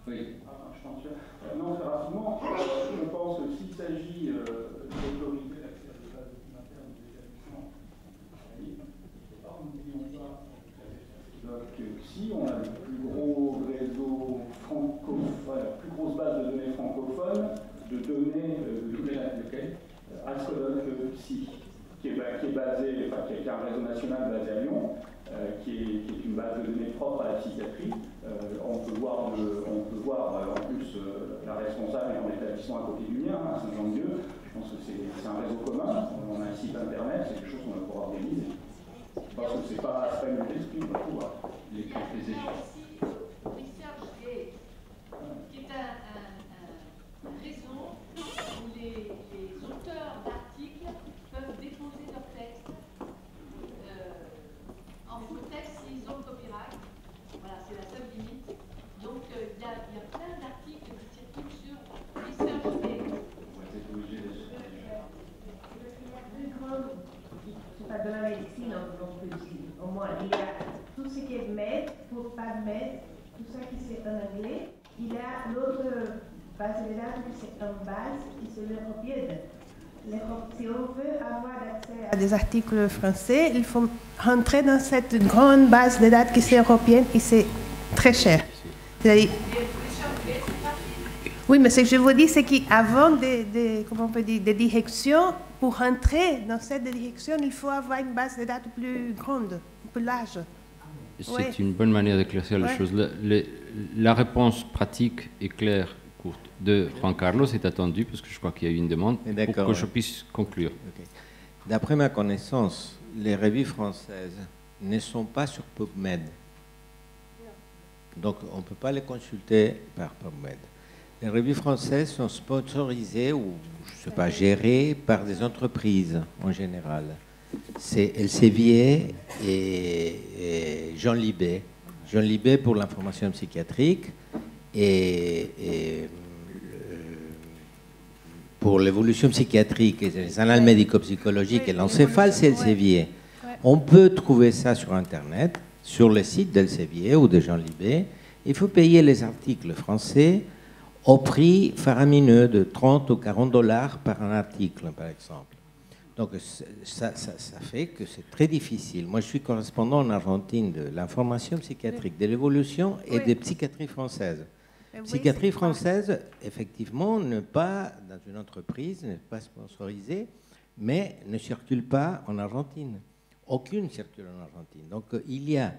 Oui. Non, très rapidement, je pense que s'il s'agit d'autorité d'accès à des bases documentaires ou des établissements, si on a le plus gros réseau francophone, la plus grosse base de données francophones, de données Ascodon Psy, qui est basé, enfin, qui a un réseau national basé à Lyon, qui est une base de données propre à la psychiatrie. On peut voir en plus la responsable est en établissement à côté du mien, à Saint-Jean-de-Dieu. Je pense que c'est un réseau commun. On a un site internet, c'est quelque chose qu'on va pouvoir organiser. Je pense que c'est pas une esprit, on va pouvoir les échanges. Research Gate, qui est un réseau où les auteurs d'articles peuvent déposer leurs tout ça qui c'est en anglais. Il y a l'autre base de dates qui c'est en base, qui c'est l'européenne. Si on veut avoir accès à des articles français, il faut rentrer dans cette grande base de dates qui c'est européenne et c'est très cher. Oui, mais ce que je vous dis, c'est qu'avant comment on peut dire, des directions, pour rentrer dans cette direction, il faut avoir une base de dates plus grande, plus large. C'est une bonne manière d'éclaircir les choses. La réponse pratique et claire, courte, de Juan Carlos est attendue, parce que je crois qu'il y a eu une demande, pour que je puisse conclure. Okay. D'après ma connaissance, les revues françaises ne sont pas sur PubMed. Donc, on ne peut pas les consulter par PubMed. Les revues françaises sont sponsorisées ou, je ne sais pas, gérées par des entreprises en général. C'est Elsevier et Jean Libet. Jean Libet pour l'information psychiatrique et pour l'évolution psychiatrique et les annales médico-psychologiques et l'encéphale, c'est Elsevier. On peut trouver ça sur Internet, sur le site d'Elsevier ou de Jean Libet. Il faut payer les articles français au prix faramineux de 30 ou 40 $ par un article, par exemple. Donc ça fait que c'est très difficile. Moi, je suis correspondant en Argentine de l'information psychiatrique, de l'évolution et de psychiatrie française. Psychiatrie française, effectivement, n'est pas dans une entreprise, n'est pas sponsorisée, mais ne circule pas en Argentine. Aucune circule en Argentine. Donc il y a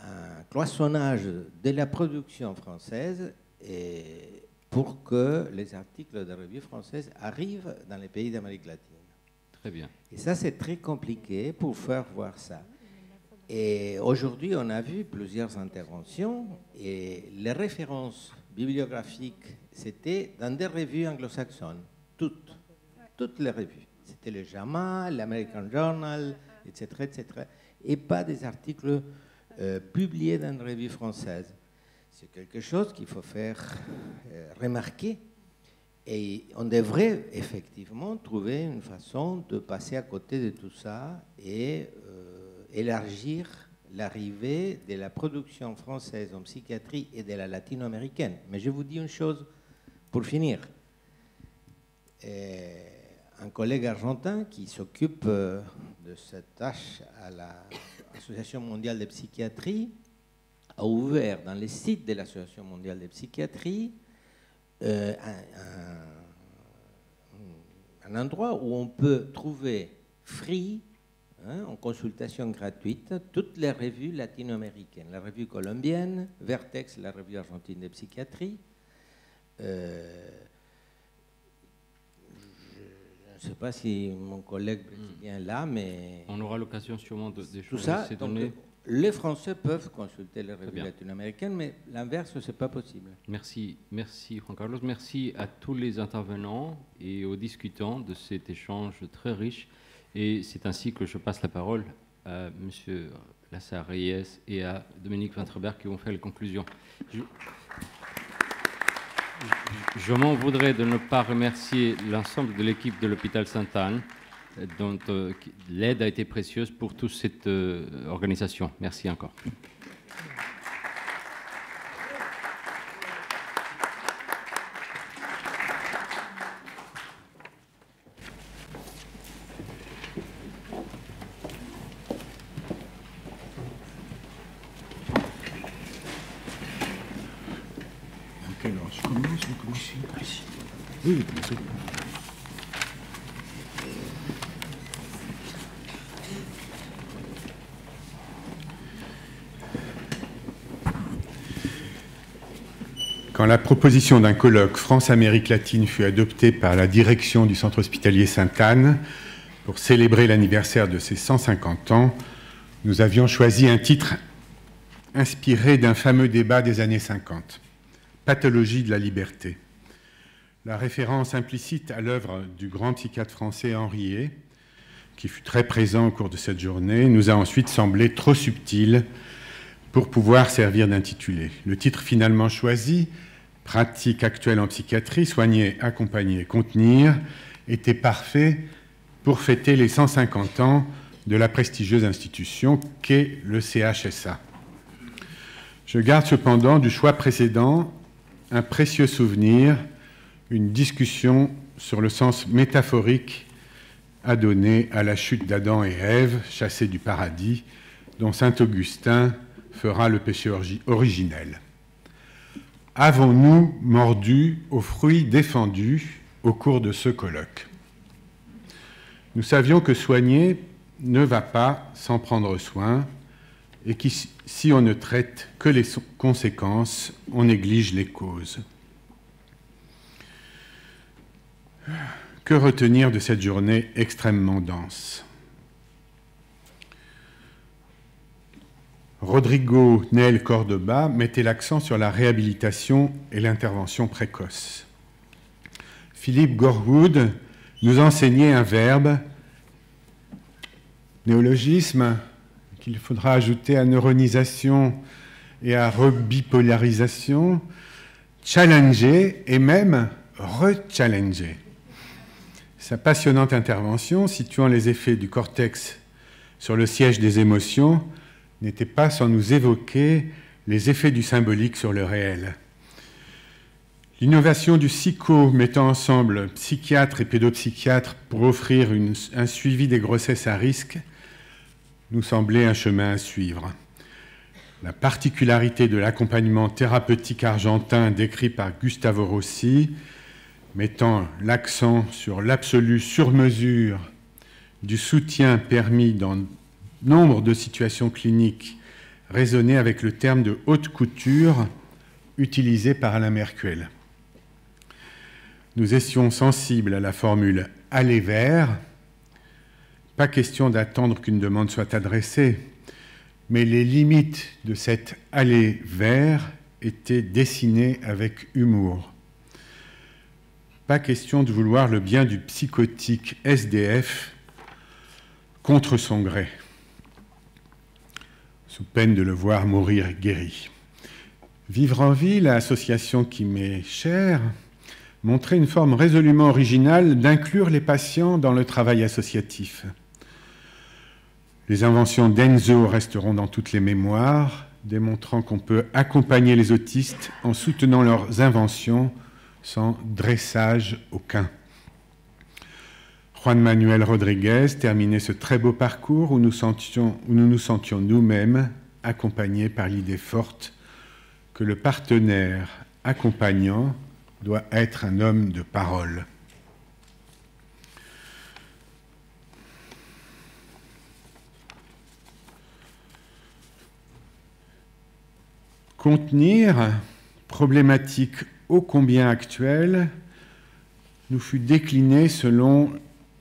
un cloisonnage de la production française pour que les articles de revues françaises arrivent dans les pays d'Amérique latine. Très bien. Et ça, c'est très compliqué pour faire voir ça. Et aujourd'hui, on a vu plusieurs interventions et les références bibliographiques, c'était dans des revues anglo-saxonnes, toutes les revues. C'était le JAMA, l'American Journal, etc., etc., et pas des articles publiés dans une revue française. C'est quelque chose qu'il faut faire remarquer. Et on devrait effectivement trouver une façon de passer à côté de tout ça et élargir l'arrivée de la production française en psychiatrie et de la latino-américaine. Mais je vous dis une chose pour finir. Un collègue argentin qui s'occupe de cette tâche à l'Association mondiale de psychiatrie a ouvert dans les sites de l'Association mondiale de psychiatrie un endroit où on peut trouver free, en consultation gratuite, toutes les revues latino-américaines. La revue colombienne, Vertex, la revue argentine de psychiatrie. Je ne sais pas si mon collègue brésilien est là, mais... On aura l'occasion sûrement d'échanger tout ça, ces données. Les Français peuvent consulter les revues latino-américaines, mais l'inverse, ce n'est pas possible. Merci, merci Juan Carlos. Merci à tous les intervenants et aux discutants de cet échange très riche. Et c'est ainsi que je passe la parole à M. Lassar-Reyes et à Dominique Vinterberg qui vont faire les conclusions. Je m'en voudrais de ne pas remercier l'ensemble de l'équipe de l'hôpital Sainte-Anne, dont l'aide a été précieuse pour toute cette organisation. Merci encore. Alors, je commence, vous commencez ici. Oui, bien sûr. Quand la proposition d'un colloque France-Amérique latine fut adoptée par la direction du centre hospitalier Sainte-Anne pour célébrer l'anniversaire de ses 150 ans, nous avions choisi un titre inspiré d'un fameux débat des années 50, « Pathologie de la liberté ». La référence implicite à l'œuvre du grand psychiatre français Henri Hey, qui fut très présent au cours de cette journée, nous a ensuite semblé trop subtil pour pouvoir servir d'intitulé. Le titre finalement choisi, « Pratique actuelle en psychiatrie, soigner, accompagner, contenir », était parfait pour fêter les 150 ans de la prestigieuse institution qu'est le CHSA. Je garde cependant du choix précédent un précieux souvenir, une discussion sur le sens métaphorique à donner à la chute d'Adam et Ève, chassés du paradis, dont saint Augustin fera le péché originel. Avons-nous mordu aux fruits défendus au cours de ce colloque? Nous savions que soigner ne va pas sans prendre soin, et que si on ne traite que les conséquences, on néglige les causes. Que retenir de cette journée extrêmement dense? Rodrigo Nel Cordoba mettait l'accent sur la réhabilitation et l'intervention précoce. Philippe Gorwood nous enseignait un verbe, néologisme, qu'il faudra ajouter à neuronisation et à rebipolarisation, challenger et même rechallenger. Sa passionnante intervention, situant les effets du cortex sur le siège des émotions, n'était pas sans nous évoquer les effets du symbolique sur le réel. L'innovation du psycho mettant ensemble psychiatres et pédopsychiatres pour offrir un suivi des grossesses à risque nous semblait un chemin à suivre. La particularité de l'accompagnement thérapeutique argentin décrit par Gustavo Rossi, mettant l'accent sur l'absolue sur-mesure du soutien permis dans nombre de situations cliniques, résonnait avec le terme de haute couture utilisé par Alain Merkuel. Nous étions sensibles à la formule « aller vers », pas question d'attendre qu'une demande soit adressée, mais les limites de cet « aller vers » étaient dessinées avec humour. Pas question de vouloir le bien du psychotique SDF contre son gré, sous peine de le voir mourir guéri. Vivre en ville, association qui m'est chère, montrait une forme résolument originale d'inclure les patients dans le travail associatif. Les inventions d'Enzo resteront dans toutes les mémoires, démontrant qu'on peut accompagner les autistes en soutenant leurs inventions sans dressage aucun. Juan Manuel Rodriguez terminait ce très beau parcours où nous nous sentions nous-mêmes accompagnés par l'idée forte que le partenaire accompagnant doit être un homme de parole. Contenir, problématique ô combien actuelle, nous fut déclinée selon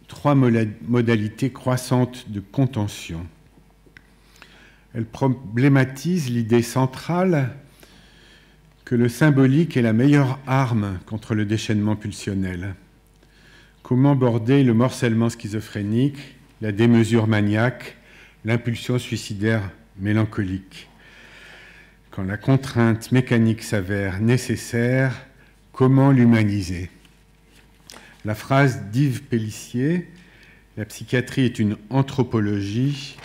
3 modalités croissantes de contention. Elle problématise l'idée centrale que le symbolique est la meilleure arme contre le déchaînement pulsionnel. Comment border le morcellement schizophrénique, la démesure maniaque, l'impulsion suicidaire mélancolique? Quand la contrainte mécanique s'avère nécessaire, comment l'humaniser? La phrase d'Yves Pélissier, « La psychiatrie est une anthropologie »,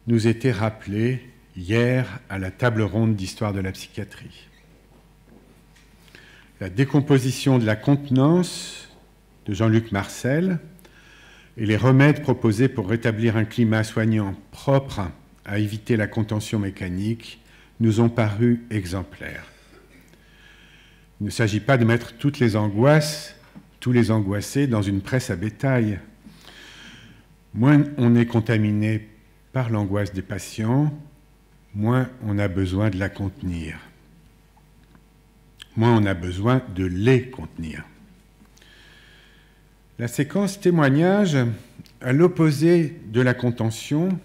nous était rappelée hier à la table ronde d'histoire de la psychiatrie. La décomposition de la contenance de Jean-Luc Marcel et les remèdes proposés pour rétablir un climat soignant propre à éviter la contention mécanique nous ont paru exemplaires. Il ne s'agit pas de mettre toutes les angoisses, tous les angoissés dans une presse à bétail. Moins on est contaminé par l'angoisse des patients, moins on a besoin de la contenir. Moins on a besoin de les contenir. La séquence témoignage, à l'opposé de la contention,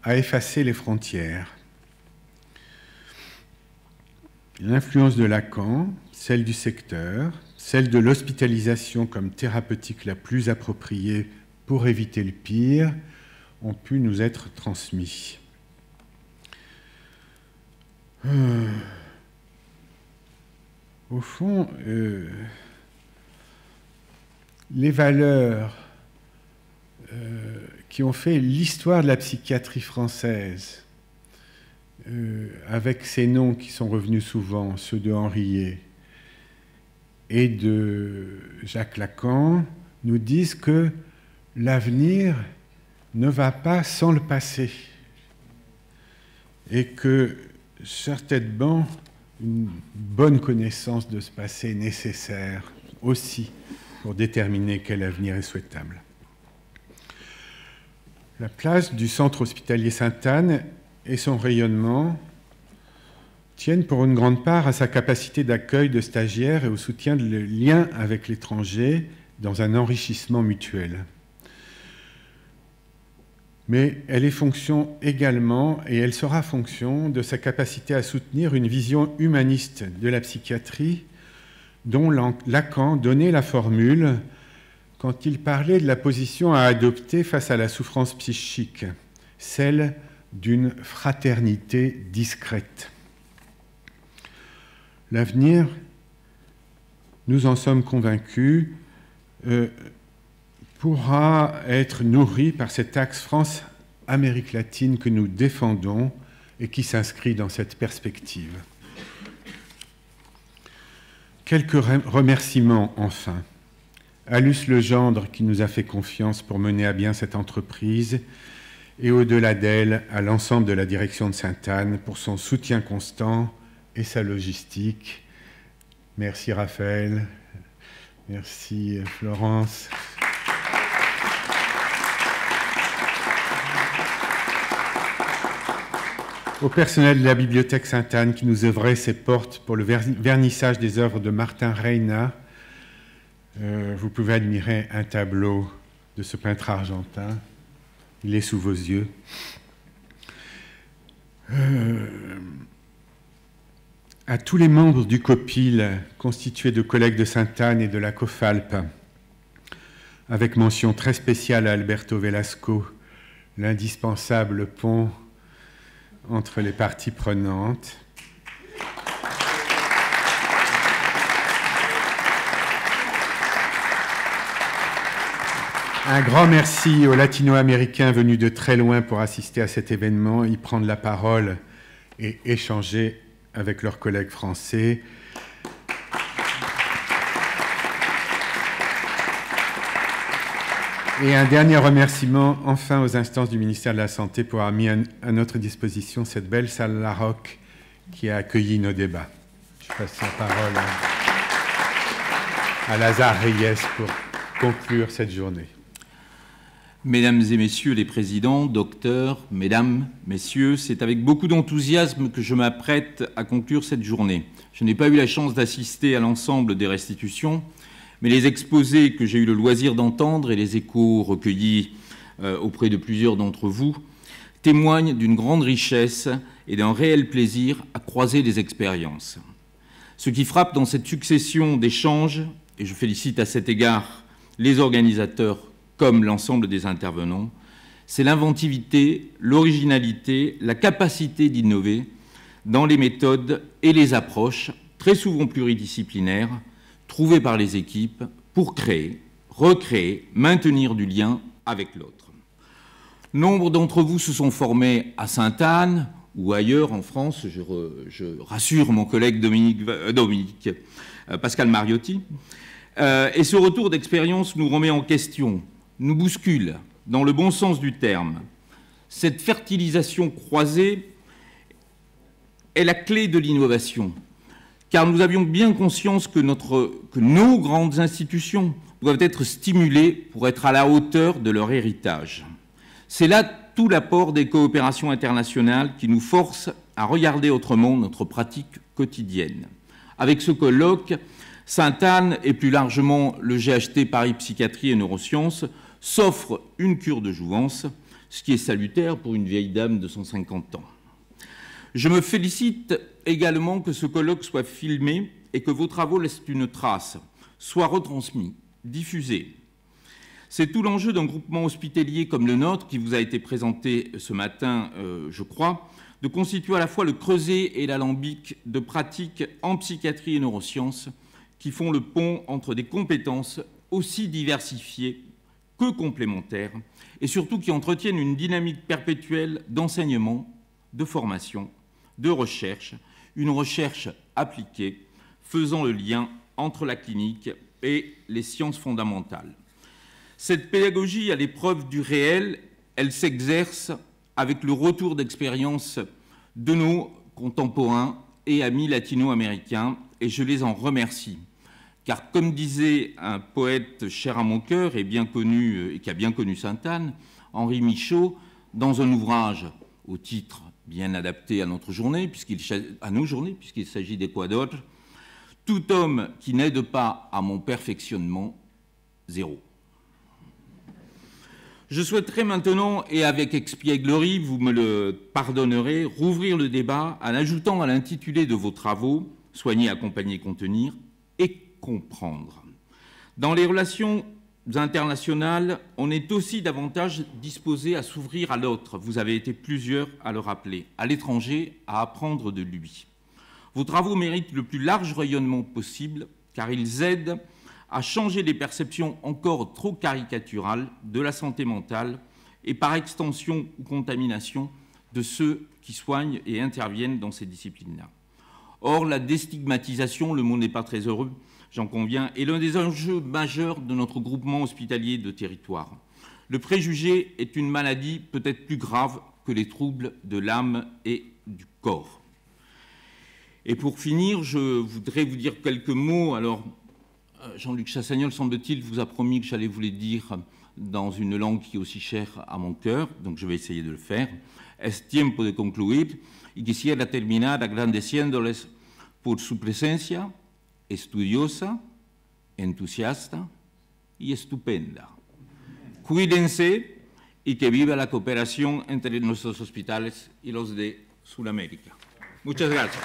a effacé les frontières. L'influence de Lacan, celle du secteur, celle de l'hospitalisation comme thérapeutique la plus appropriée pour éviter le pire, ont pu nous être transmis. Au fond, les valeurs qui ont fait l'histoire de la psychiatrie française, avec ces noms qui sont revenus souvent, ceux de Henriet et de Jacques Lacan, nous disent que l'avenir ne va pas sans le passé et que certainement une bonne connaissance de ce passé est nécessaire aussi pour déterminer quel avenir est souhaitable. La place du centre hospitalier Sainte-Anne et son rayonnement tiennent pour une grande part à sa capacité d'accueil de stagiaires et au soutien de liens avec l'étranger dans un enrichissement mutuel. Mais elle est fonction également, et elle sera fonction, de sa capacité à soutenir une vision humaniste de la psychiatrie dont Lacan donnait la formule quand il parlait de la position à adopter face à la souffrance psychique, celle d'une fraternité discrète. L'avenir, nous en sommes convaincus, pourra être nourri par cet axe France-Amérique latine que nous défendons et qui s'inscrit dans cette perspective. Quelques remerciements enfin. À Luce Legendre qui nous a fait confiance pour mener à bien cette entreprise et au-delà d'elle à l'ensemble de la direction de Sainte-Anne pour son soutien constant et sa logistique. Merci Raphaël, merci Florence. Au personnel de la bibliothèque Sainte-Anne qui nous ouvrait ses portes pour le vernissage des œuvres de Martin Reyna. Vous pouvez admirer un tableau de ce peintre argentin. Il est sous vos yeux. À tous les membres du COPIL, constitué de collègues de Sainte-Anne et de la COFALP, avec mention très spéciale à Alberto Velasco, l'indispensable pont entre les parties prenantes. Un grand merci aux latino-américains venus de très loin pour assister à cet événement, y prendre la parole et échanger avec leurs collègues français. Et un dernier remerciement, enfin, aux instances du ministère de la Santé pour avoir mis à notre disposition cette belle salle Larocque qui a accueilli nos débats. Je passe la parole à Lazare Reyes pour conclure cette journée. Mesdames et messieurs les présidents, docteurs, mesdames, messieurs, c'est avec beaucoup d'enthousiasme que je m'apprête à conclure cette journée. Je n'ai pas eu la chance d'assister à l'ensemble des restitutions, mais les exposés que j'ai eu le loisir d'entendre et les échos recueillis auprès de plusieurs d'entre vous témoignent d'une grande richesse et d'un réel plaisir à croiser les expériences. Ce qui frappe dans cette succession d'échanges, et je félicite à cet égard les organisateurs comme l'ensemble des intervenants, c'est l'inventivité, l'originalité, la capacité d'innover dans les méthodes et les approches, très souvent pluridisciplinaires, trouvées par les équipes pour créer, recréer, maintenir du lien avec l'autre. Nombre d'entre vous se sont formés à Sainte-Anne ou ailleurs en France, je rassure mon collègue Pascal Mariotti, et ce retour d'expérience nous remet en question, nous bouscule dans le bon sens du terme. Cette fertilisation croisée est la clé de l'innovation, car nous avions bien conscience que nos grandes institutions doivent être stimulées pour être à la hauteur de leur héritage. C'est là tout l'apport des coopérations internationales qui nous forcent à regarder autrement notre pratique quotidienne. Avec ce colloque, Sainte-Anne et plus largement le GHT Paris Psychiatrie et Neurosciences s'offrent une cure de jouvence, ce qui est salutaire pour une vieille dame de 150 ans. Je me félicite également que ce colloque soit filmé et que vos travaux laissent une trace, soient retransmis, diffusés. C'est tout l'enjeu d'un groupement hospitalier comme le nôtre, qui vous a été présenté ce matin, je crois, de constituer à la fois le creuset et l'alambic de pratiques en psychiatrie et neurosciences qui font le pont entre des compétences aussi diversifiées que complémentaires et surtout qui entretiennent une dynamique perpétuelle d'enseignement, de formation de recherche, une recherche appliquée, faisant le lien entre la clinique et les sciences fondamentales. Cette pédagogie à l'épreuve du réel, elle s'exerce avec le retour d'expérience de nos contemporains et amis latino-américains, et je les en remercie. Car comme disait un poète cher à mon cœur et bien connu, et qui a bien connu Sainte-Anne, Henri Michaud, dans un ouvrage au titre bien adapté à notre journée, puisqu'il s'agit d'Équador, « Tout homme qui n'aide pas à mon perfectionnement, zéro ». Je souhaiterais maintenant, et avec expièglerie, vous me le pardonnerez, rouvrir le débat en ajoutant à l'intitulé de vos travaux « Soigner, accompagner, contenir » et « comprendre ». Dans les relations internationales, on est aussi davantage disposé à s'ouvrir à l'autre. Vous avez été plusieurs à le rappeler. À l'étranger, à apprendre de lui. Vos travaux méritent le plus large rayonnement possible, car ils aident à changer les perceptions encore trop caricaturales de la santé mentale et par extension ou contamination de ceux qui soignent et interviennent dans ces disciplines-là. Or, la déstigmatisation, le mot n'est pas très heureux, j'en conviens, est l'un des enjeux majeurs de notre groupement hospitalier de territoire. Le préjugé est une maladie peut-être plus grave que les troubles de l'âme et du corps. Et pour finir, je voudrais vous dire quelques mots. Alors, Jean-Luc Chassagnol, semble-t-il, vous a promis que j'allais vous les dire dans une langue qui est aussi chère à mon cœur, donc je vais essayer de le faire. Es tiempo de concluir y quisiera terminar agradeciéndoles por su presencia estudiosa, entusiasta y estupenda. Cuídense y que viva la cooperación entre nuestros hospitales y los de Sudamérica. Muchas gracias.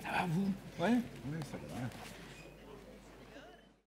Ça va, vous? Ouais, ça va.